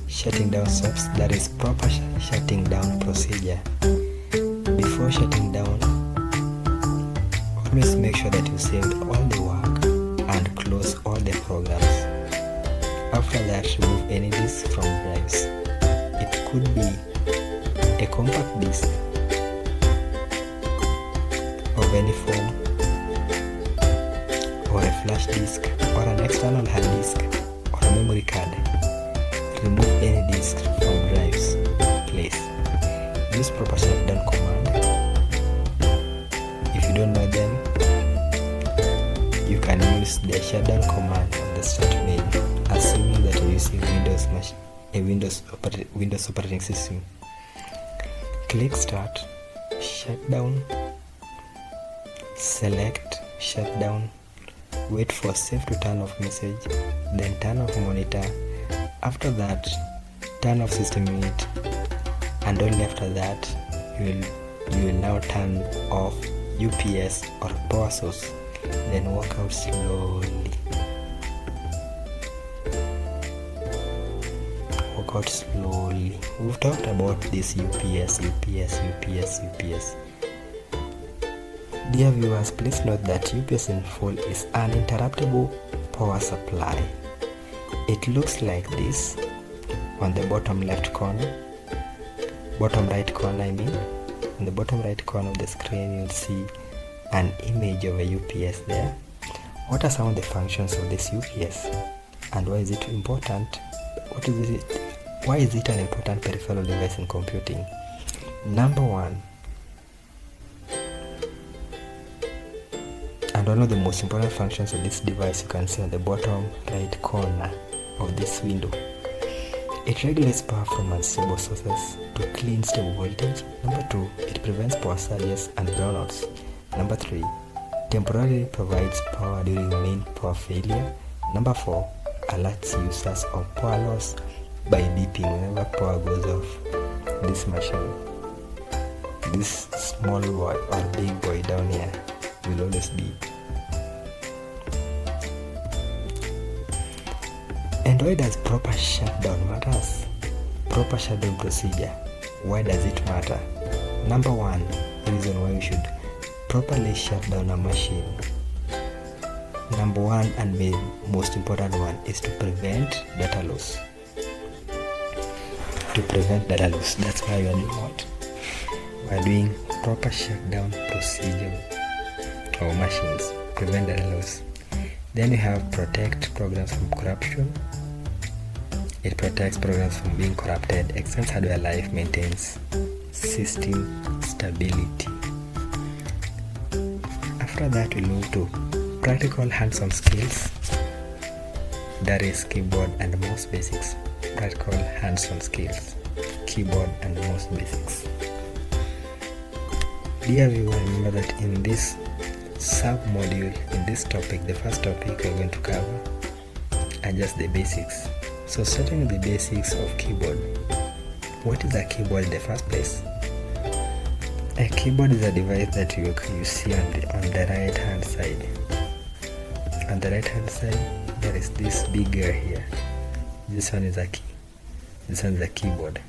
shutting down stops, that is proper shutting down procedure. Before shutting down, always make sure that you saved all the work and close all the programs. After that, remove any disk from drives. It could be a compact disk of any form, or a flash disk, or an external hard disk, or a memory card. Remove any disk from drives. Place. Use proper shutdown command. If you don't know them, you can use the shutdown command on the start menu, assuming that you're using Windows operating system. Click Start, Shutdown, select Shutdown, wait for Save to turn off message, then turn off monitor. After that, turn off system unit, and only after that you will now turn off UPS or power source. Then walk out slowly. Walk out slowly. We've talked about this UPS. Dear viewers, please note that UPS in full is an uninterruptible power supply. It looks like this on the bottom right corner, on the bottom right corner of the screen you'll see an image of a UPS there. What are some of the functions of this UPS, and why is it important? Why is it an important peripheral device in computing? Number one, and one of the most important functions of this device you can see on the bottom right corner of this window. It regulates power from unstable sources to clean stable voltage. Number 2, it prevents power surges and brownouts. Number 3, temporarily provides power during main power failure. Number 4, alerts users of power loss by beeping whenever power goes off this machine. This small boy or big boy down here will always beep. And why does proper shutdown matters? Proper shutdown procedure. Why does it matter? Number 1, the reason why we should properly shut down a machine. Number 1 and the most important one is to prevent data loss. That's why we are doing what? We are doing proper shutdown procedure of our machines. Prevent data loss. Then we have protect programs from corruption. It protects programs from being corrupted, extends hardware life, maintains system stability. After that, we move to practical hands-on skills. That is keyboard and mouse basics. Practical hands-on skills. Keyboard and mouse basics. Dear viewer, remember that in this sub-module in this topic. The first topic we're going to cover are just the basics. So starting with the basics of keyboard. What is a keyboard in the first place? A keyboard is a device that you see on the right hand side. On the right hand side there is this big gear here. This one is a key. This one is a keyboard.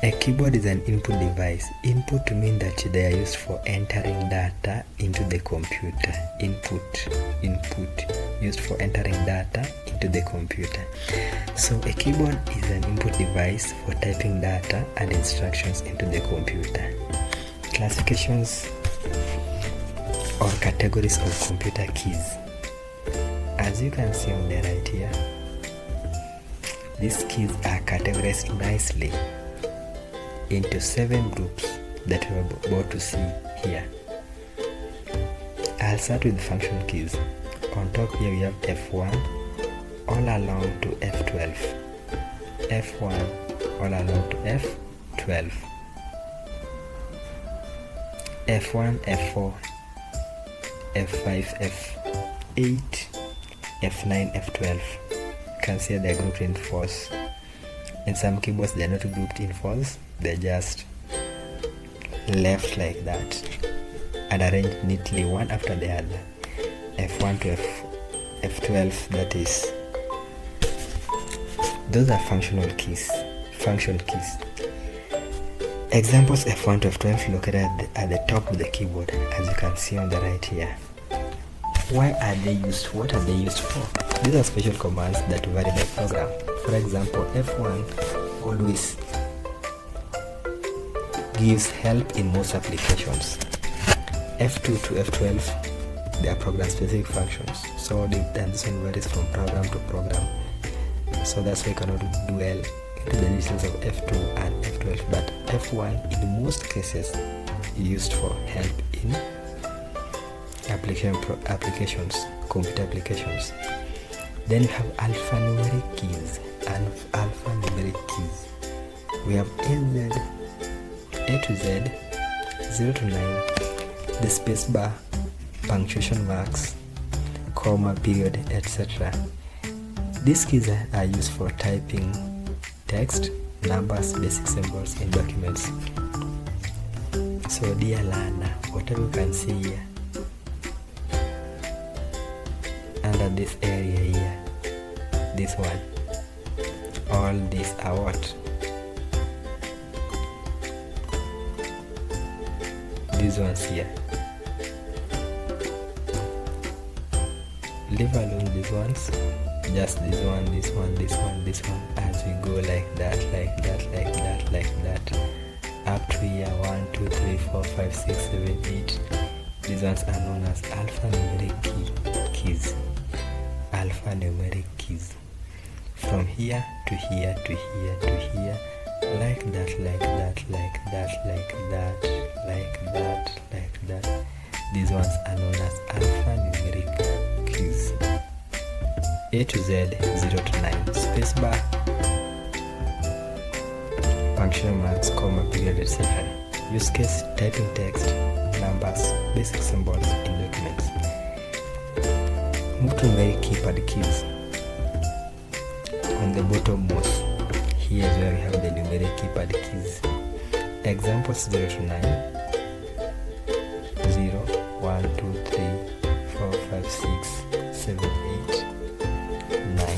A keyboard is an input device. Input means that they are used for entering data into the computer. Input used for entering data into the computer. So a keyboard is an input device for typing data and instructions into the computer. Classifications or categories of computer keys. As you can see on the right here, these keys are categorized nicely into 7 groups that we are about to see here. I'll start with function keys. On top here we have F1 all along to F12. F1 all along to F12. F1, F4, F5, F8, F9, F12. You can see they're grouped in 4s. In some keyboards they're not grouped in 4s, they're just left like that and arranged neatly one after the other. F1 to F12, that is, those are functional keys. Function keys. Examples F1 to F12 located at the top of the keyboard, as you can see on the right here. Why are they used? What are they used for? These are special commands that vary by program. For example, F1 always gives help in most applications. F2 to F12, they are program specific functions. So this one varies from program to program. So that's why you cannot dwell into the details of F2 and F12. But F1 in most cases is used for help in applications, computer applications. Then we have alphanumeric keys and alphanumeric keys. We have A to Z, 0 to 9, the space bar, punctuation marks, comma, period, etc. These keys are used for typing text, numbers, basic symbols in documents. So dear learner, whatever you can see here, under this area here, this one, all these are what? These ones here. Leave alone these ones, just this one, this one, this one, this one, as we go like that, like that, like that, like that, up to here 1, 2, 3, 4, 5, 6, 7, 8. These ones are known as alphanumeric keys. Alphanumeric keys. From here to here to here to here, like that, like that, like that, like that, like that, like that. These ones are known as alphanumeric keys. A to Z, 0 to 9, spacebar, function marks, comma, period, etc. Use case: typing text, numbers, basic symbols in documents. Move to numeric keypad keys. On the bottom most, here is where we have the numeric keypad keys. Examples: 0 to 9, 0, 1, 2, 3, 4, 5, 6, 7, 8, 9.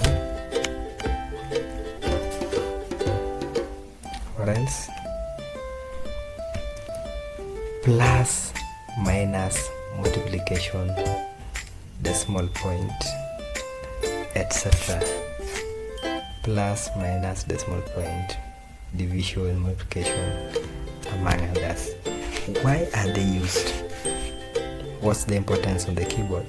Or else plus, minus, multiplication, decimal point, etc. Plus, minus, decimal point, division, multiplication, among others. Why are they used? What's the importance of the keyboard?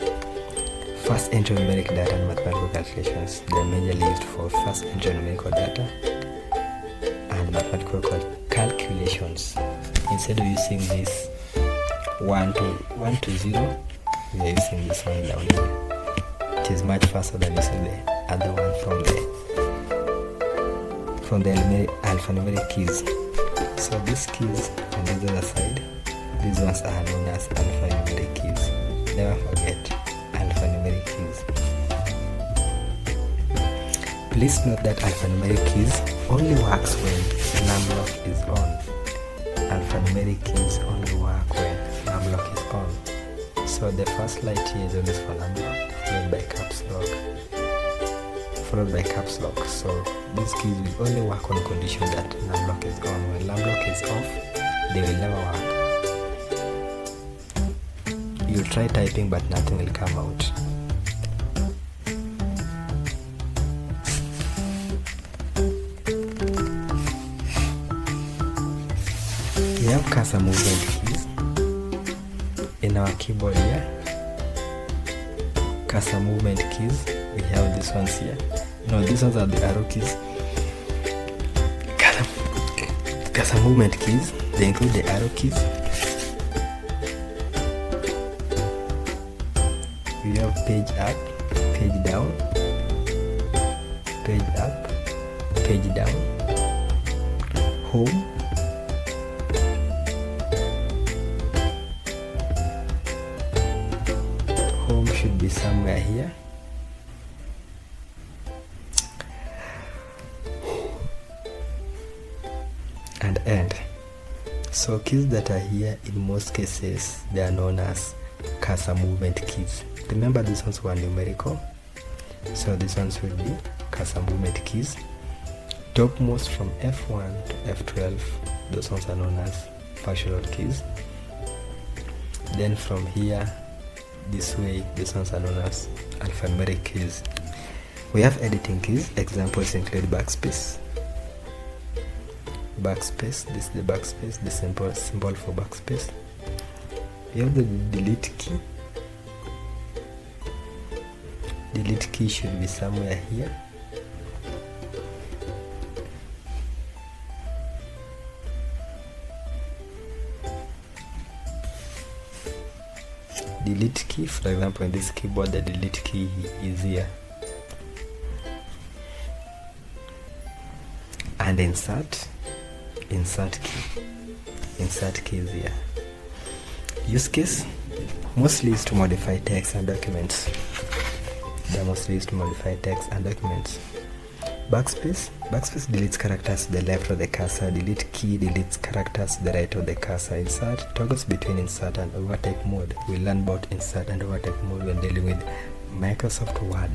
Fast entry numeric data and mathematical calculations. They are majorly used for fast entry numerical data and mathematical calculations. Instead of using this 1 to 0, we are using this one down here. It is much faster than using the other one from the alphanumeric keys. So these keys on the other side These ones are known as alphanumeric keys. Never forget alphanumeric keys. Please note that alphanumeric keys only works when numlock is on. Alphanumeric keys only work when numlock is on. So the first light here is always for numlock, followed by caps lock. So these keys will only work on condition that numlock is on. When numlock is off, they will never work. You try typing but nothing will come out. We have cursor movement keys in our keyboard here. Cursor movement keys, we have these ones here. No, these ones are the arrow keys. Cursor movement keys, they include the arrow keys. We have page up, page down, page up, page down, home, home should be somewhere here, and end. So keys that are here, in most cases they are known as cursor movement keys. Remember, these ones were numerical, so these ones will be cursor movement keys. Topmost from F1 to F12, those ones are known as functional keys. Then from here this way, these ones are known as alphanumeric keys. We have editing keys. Examples include backspace. Backspace, this is the backspace, the symbol for backspace. We have the delete key. Delete key should be somewhere here. Delete key, for example, in this keyboard, the delete key is here. And insert key. Insert key is here. Use case, mostly used to modify text and documents. They are mostly used to modify text and documents. Backspace deletes characters to the left of the cursor. Delete key deletes characters to the right of the cursor. Insert toggles between insert and overtype mode. We learn about insert and overtype mode when dealing with Microsoft Word.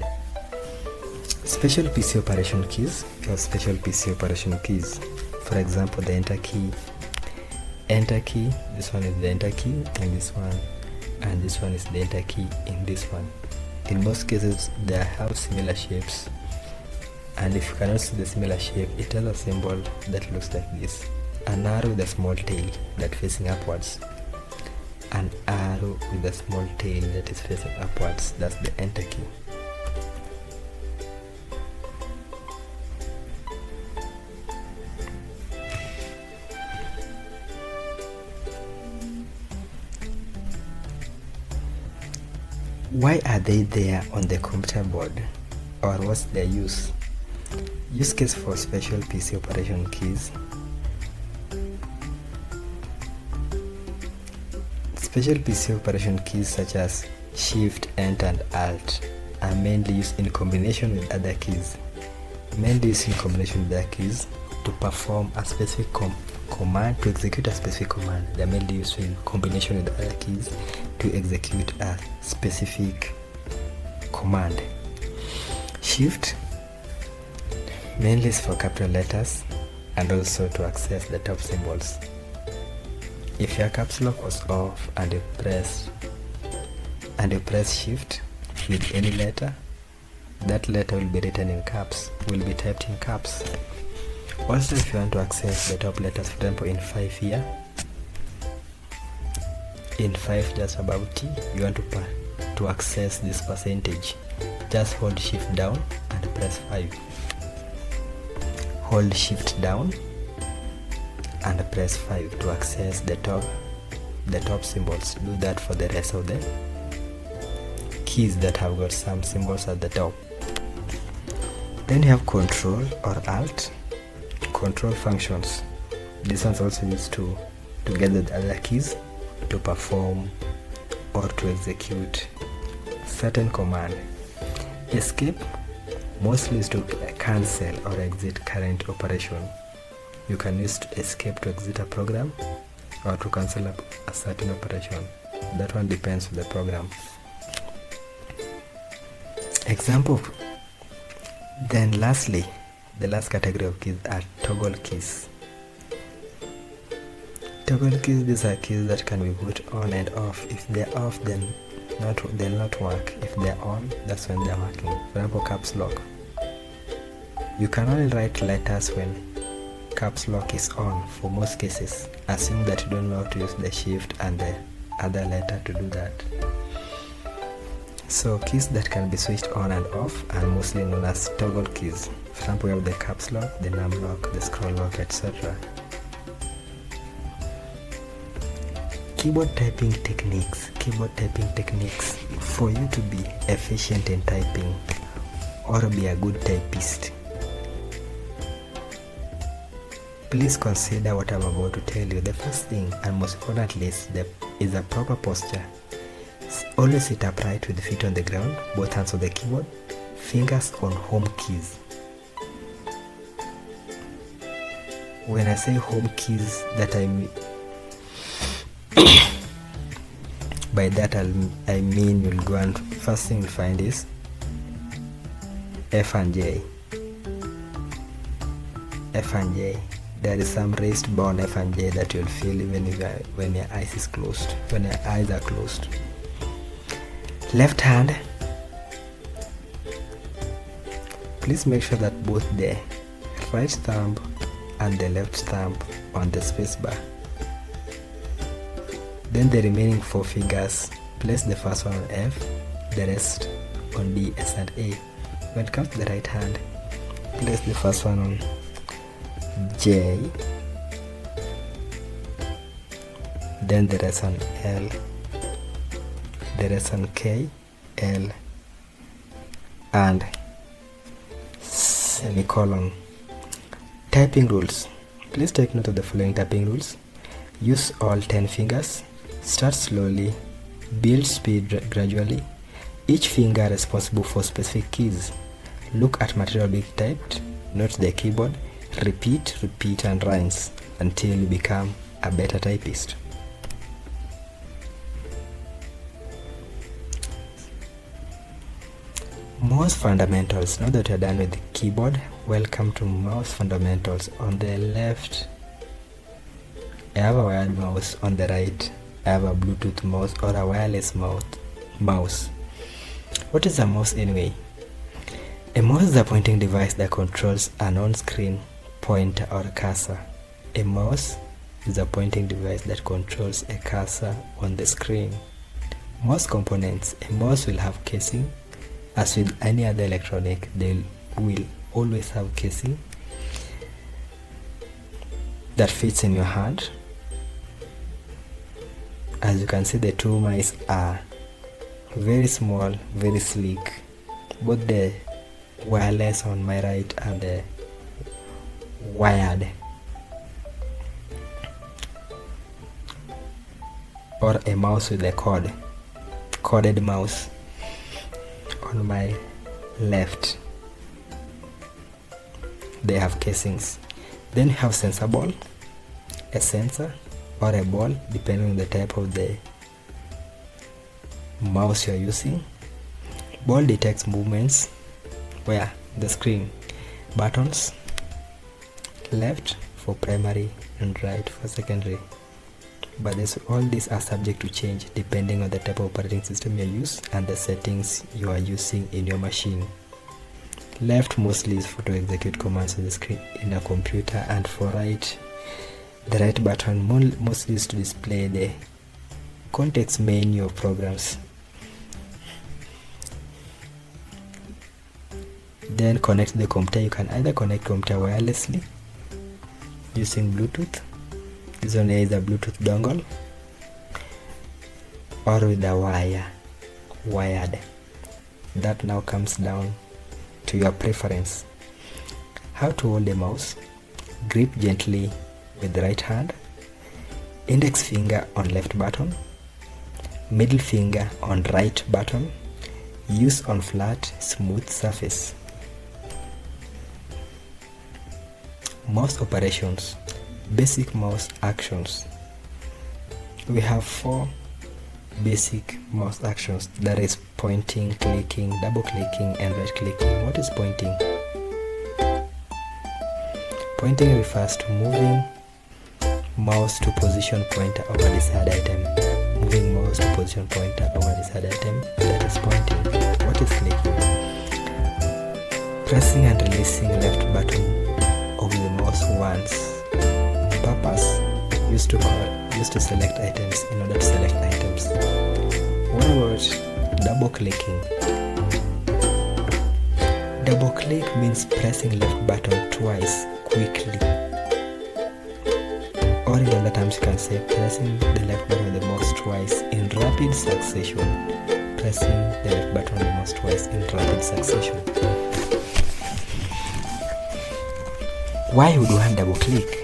Special PC operation keys. We have special PC operation keys. For example, the enter key. This one is the enter key in this one, and this one is the enter key in this one. In most cases, they have similar shapes, and if you cannot see the similar shape, it has a symbol that looks like this: an arrow with a small tail that facing upwards, an arrow with a small tail that is facing upwards. That's the enter key. Why are they there on the computer board, or what's their use? Use case for special PC operation keys. Special PC operation keys such as Shift, Enter, and Alt are mainly used in combination with other keys. To perform a specific command, to execute a specific command. They are mainly used in combination with other keys to execute a specific command. Shift mainly is for capital letters and also to access the top symbols. If your caps lock was off and you press Shift with any letter, that letter will be written in caps, will be typed in caps. Also, if you want to access the top letters, for example in 5 here, in 5 just above T, you want to access this percentage, just hold Shift down and press 5. Hold Shift down and press 5 to access the top symbols. Do that for the rest of the keys that have got some symbols at the top. Then you have Control or Alt. Control functions. This one's also used to together with other keys to perform or to execute certain command. Escape mostly is to cancel or exit current operation. You can use to escape to exit a program or to cancel a certain operation. That one depends on the program. Example. Then lastly, the last category of keys are toggle keys. Toggle keys, these are keys that can be put on and off. If they're off, then they'll not work. If they're on, that's when they're working. For example, caps lock. You can only write letters when caps lock is on for most cases. Assume that you don't know how to use the shift and the other letter to do that. So keys that can be switched on and off are mostly known as toggle keys. For example, we have the caps lock, the num lock, the scroll lock, etc. Keyboard typing techniques. For you to be efficient in typing or be a good typist, please consider what I'm about to tell you. The first thing, and most importantly, is a proper posture. Always sit upright with feet on the ground, both hands on the keyboard, fingers on home keys. When I say home keys, that I mean by that I mean you'll go and first thing you'll find is F and J. There is some raised bone F and J that you'll feel even when your eyes is closed. When your eyes are closed. Left hand. Please make sure that both the right thumb and the left thumb on the spacebar. Then the remaining 4 fingers, place the first one on F, the rest on D, S and A. When it comes to the right hand, place the first one on J, then the rest on L, the rest on K, L and semicolon. Typing rules. Please take note of the following typing rules. Use all 10 fingers. Start slowly, build speed gradually. Each finger responsible for specific keys. Look at material being typed, note the keyboard, repeat and rinse until you become a better typist. Mouse fundamentals. Now that you're done with the keyboard, welcome to mouse fundamentals. On the left, I have a wired mouse. On the right, I have a Bluetooth mouse or a wireless mouse. What is a mouse anyway? A mouse is a pointing device that controls an on-screen pointer or cursor. A mouse is a pointing device that controls a cursor on the screen. Mouse components. A mouse will have casing. As with any other electronic, they will always have casing that fits in your hand. As you can see, the two mice are very small, very sleek. Both the wireless on my right and the wired or a mouse with a corded mouse on my left. They have casings. Then you have sensor ball, a sensor or a ball depending on the type of the mouse you are using. Ball detects movements where the screen. Buttons, left for primary and right for secondary. But all these are subject to change depending on the type of operating system you use and the settings you are using in your machine. Left mostly is for to execute commands on the screen in a computer, and for right, the right button mostly is to display the context menu of programs. Then connect the computer. You can either connect computer wirelessly using Bluetooth. This one is a Bluetooth dongle, or with a wired. That now comes down to your preference. How to hold the mouse. Grip gently with the right hand. index finger on left button, middle finger on right button, use on flat, smooth surface. Mouse operations, basic mouse actions. We have 4 basic mouse actions, that is pointing, clicking, double clicking, and right clicking. What is pointing? Pointing refers to moving mouse to position pointer over desired item. Moving mouse to position pointer over desired item, that is pointing. What is clicking? Pressing and releasing left button of the mouse once. Purpose, used to select items in order to select items. What about double clicking? Double click means pressing left button twice quickly. Or in other terms, you can say pressing the left button of the mouse twice in rapid succession. Pressing the left button of the mouse twice in rapid succession. Why would one double click?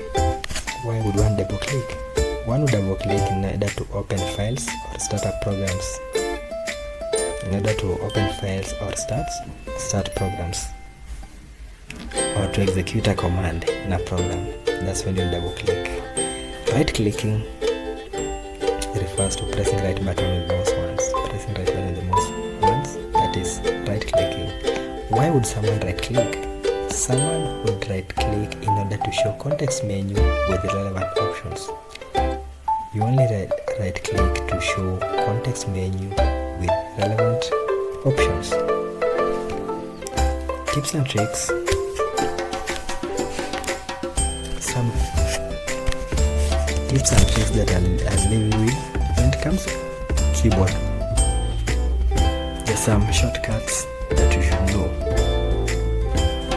Why would one double click? One would double click in order to open files or start up programs. In order to open files or start programs, or to execute a command in a program. That's when you double click. Right clicking refers to pressing right button with mouse once. Pressing right button with the mouse once, that is right clicking. Why would someone right click? Someone would right click in order to show context menu with relevant options. You only right click to show context menu with relevant options. Tips and tricks. Some tips and tricks that I'll leave you with when it comes to keyboard. There's some shortcuts that you should know.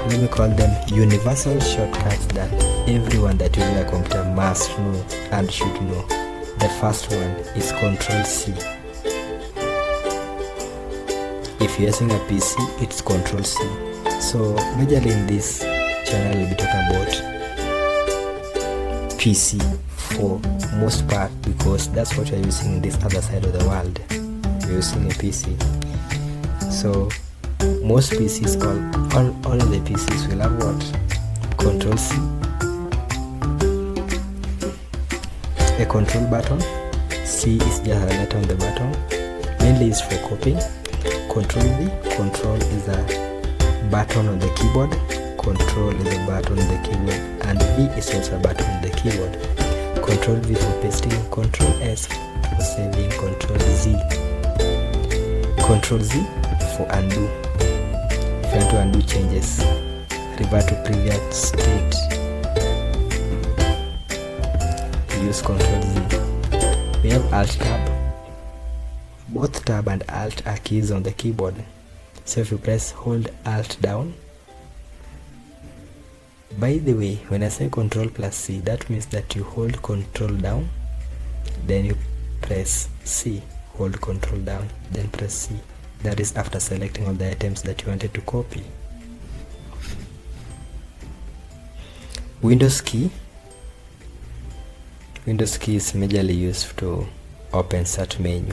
Let me call them universal shortcuts that everyone that uses a computer must know and should know. The first one is Ctrl+C. If you're using a PC, it's Ctrl+C. So majorly in this channel we'll be talking about PC for most part, because that's what you're using in this other side of the world. You're using a PC. So most PCs, all of the PCs will have what? Ctrl+C. A control button. C is just a letter on the button. Mainly is for copying. Ctrl+V. Control is a button on the keyboard. Control is a button on the keyboard. And V is also a button on the keyboard. Ctrl+V for pasting. Ctrl+S for saving. Ctrl+Z. Ctrl+Z for undo. If you want to undo changes, revert to previous state, use Ctrl+Z. We have Alt Tab. Both Tab and Alt are keys on the keyboard. So if you hold Alt down. By the way, when I say Ctrl+C, that means that you hold Control down, then you press C. Hold Control down, then press C. That is after selecting all the items that you wanted to copy. Windows key. Windows key is majorly used to open Start menu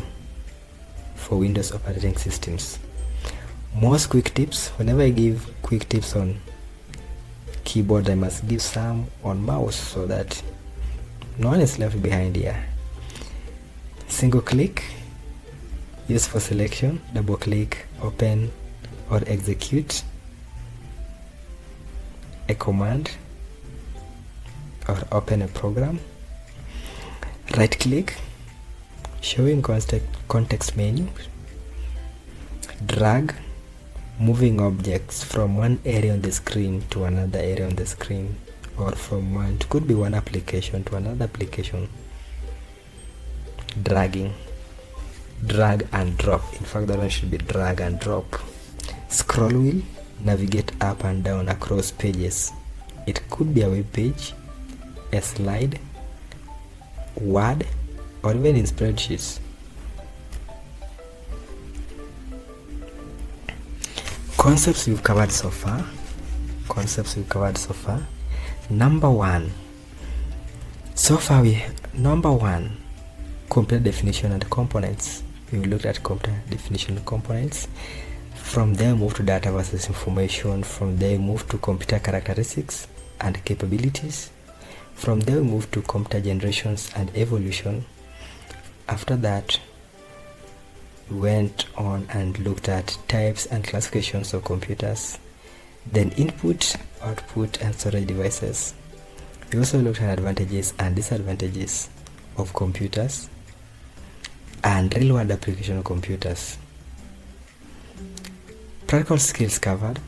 for Windows operating systems. Most quick tips. Whenever I give quick tips on keyboard, I must give some on mouse so that no one is left behind here. Single click, used for selection. Double click, open or execute a command or open a program. Right click, showing context menu. Drag, moving objects from one area on the screen to another area on the screen, or from one, it could be one application to another application. Dragging, drag and drop. In fact, that one should be drag and drop. Scroll wheel, navigate up and down across pages. It could be a web page, a slide, Word, or even in spreadsheets. Concepts we've covered so far. Number one, so far Number 1, computer definition and components. We looked at computer definition and components. From there, move to data versus information. From there, move to computer characteristics and capabilities. From there, move to computer generations and evolution. After that, we went on and looked at types and classifications of computers. Then input, output, and storage devices. We also looked at advantages and disadvantages of computers and real-world application of computers. Practical skills covered.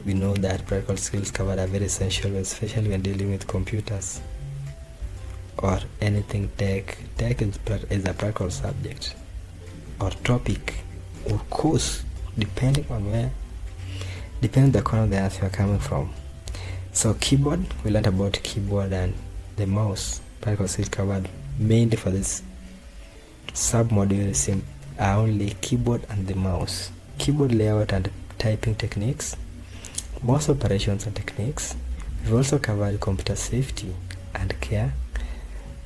We know that practical skills covered are very essential, especially when dealing with computers or anything tech. Tech is a practical subject or topic or course, depending on the corner of the earth you are coming from. So keyboard, we learned about keyboard and the mouse. Practical skills covered mainly for this sub-module are only keyboard and the mouse. Keyboard layout and typing techniques, mouse operations and techniques. We've also covered computer safety and care,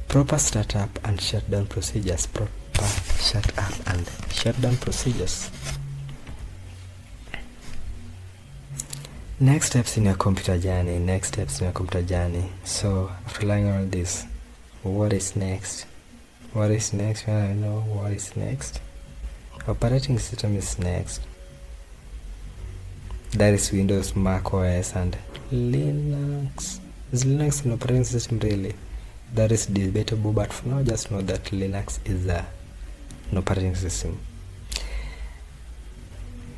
proper startup and shutdown procedures. Next steps in your computer journey. So after learning all this, what is next? When I know what is next, operating system is next. That is Windows, Mac OS, and Linux. Is Linux an operating system really? That is debatable, but for now just know that Linux is an operating system.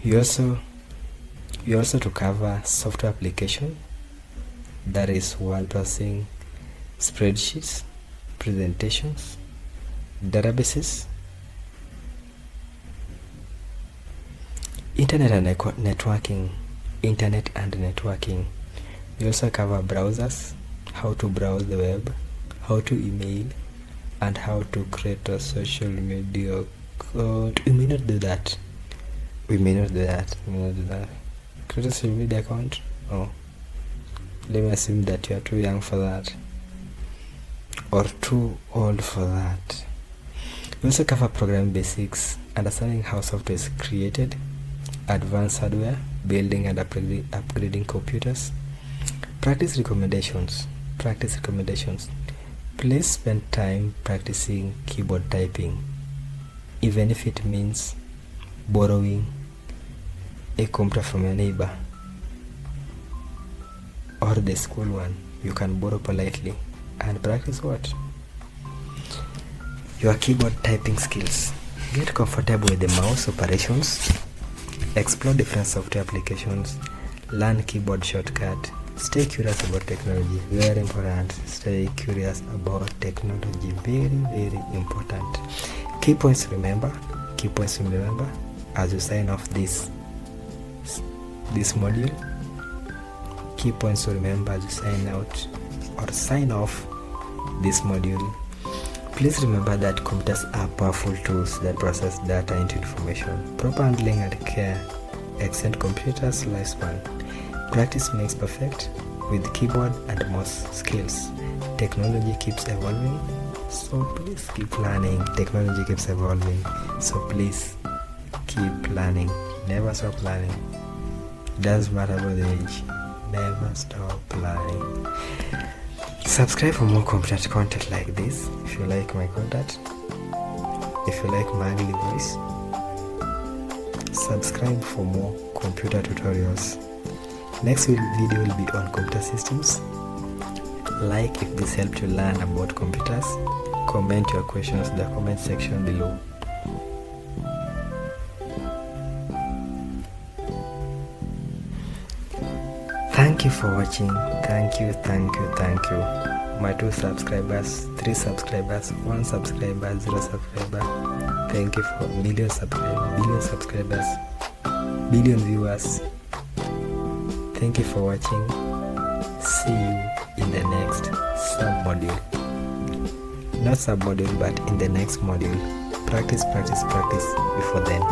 You also to cover software application, that is word processing, spreadsheets, presentations, databases, internet and networking. We also cover browsers, how to browse the web, how to email, and how to create a social media account. We may not do that. Create a social media account? Oh, let me assume that you are too young for that or too old for that. We also cover programming basics, understanding how software is created, advanced hardware, building and upgrading computers. Practice recommendations. Please spend time practicing keyboard typing, even if it means borrowing a computer from your neighbor or the school one. You can borrow politely and practice what? Your keyboard typing skills. Get comfortable with the mouse operations. Explore different software applications. Learn keyboard shortcut. Stay curious about technology. Very important. Stay curious about technology. Very, very important. Key points to remember as you sign off this module. Key points to remember as you sign off this module. Please remember that computers are powerful tools that process data into information. Proper handling and care extend computers' lifespan. Practice makes perfect with keyboard and mouse skills. Technology keeps evolving, so please keep learning. So please keep learning. Never stop learning. Doesn't matter about the age. Never stop learning. Subscribe for more computer content like this. If you like my content, if you like my ugly voice, subscribe for more computer tutorials. Next video will be on computer systems. Like if this helped you learn about computers. Comment your questions in the comment section below. Thank you for watching. Thank you. My 2 subscribers, 3 subscribers, 1 subscriber, 0 subscriber. Thank you for million subscribers, billion viewers. Thank you for watching. See you in the next sub-module. Not sub-module, but in the next module. Practice before then.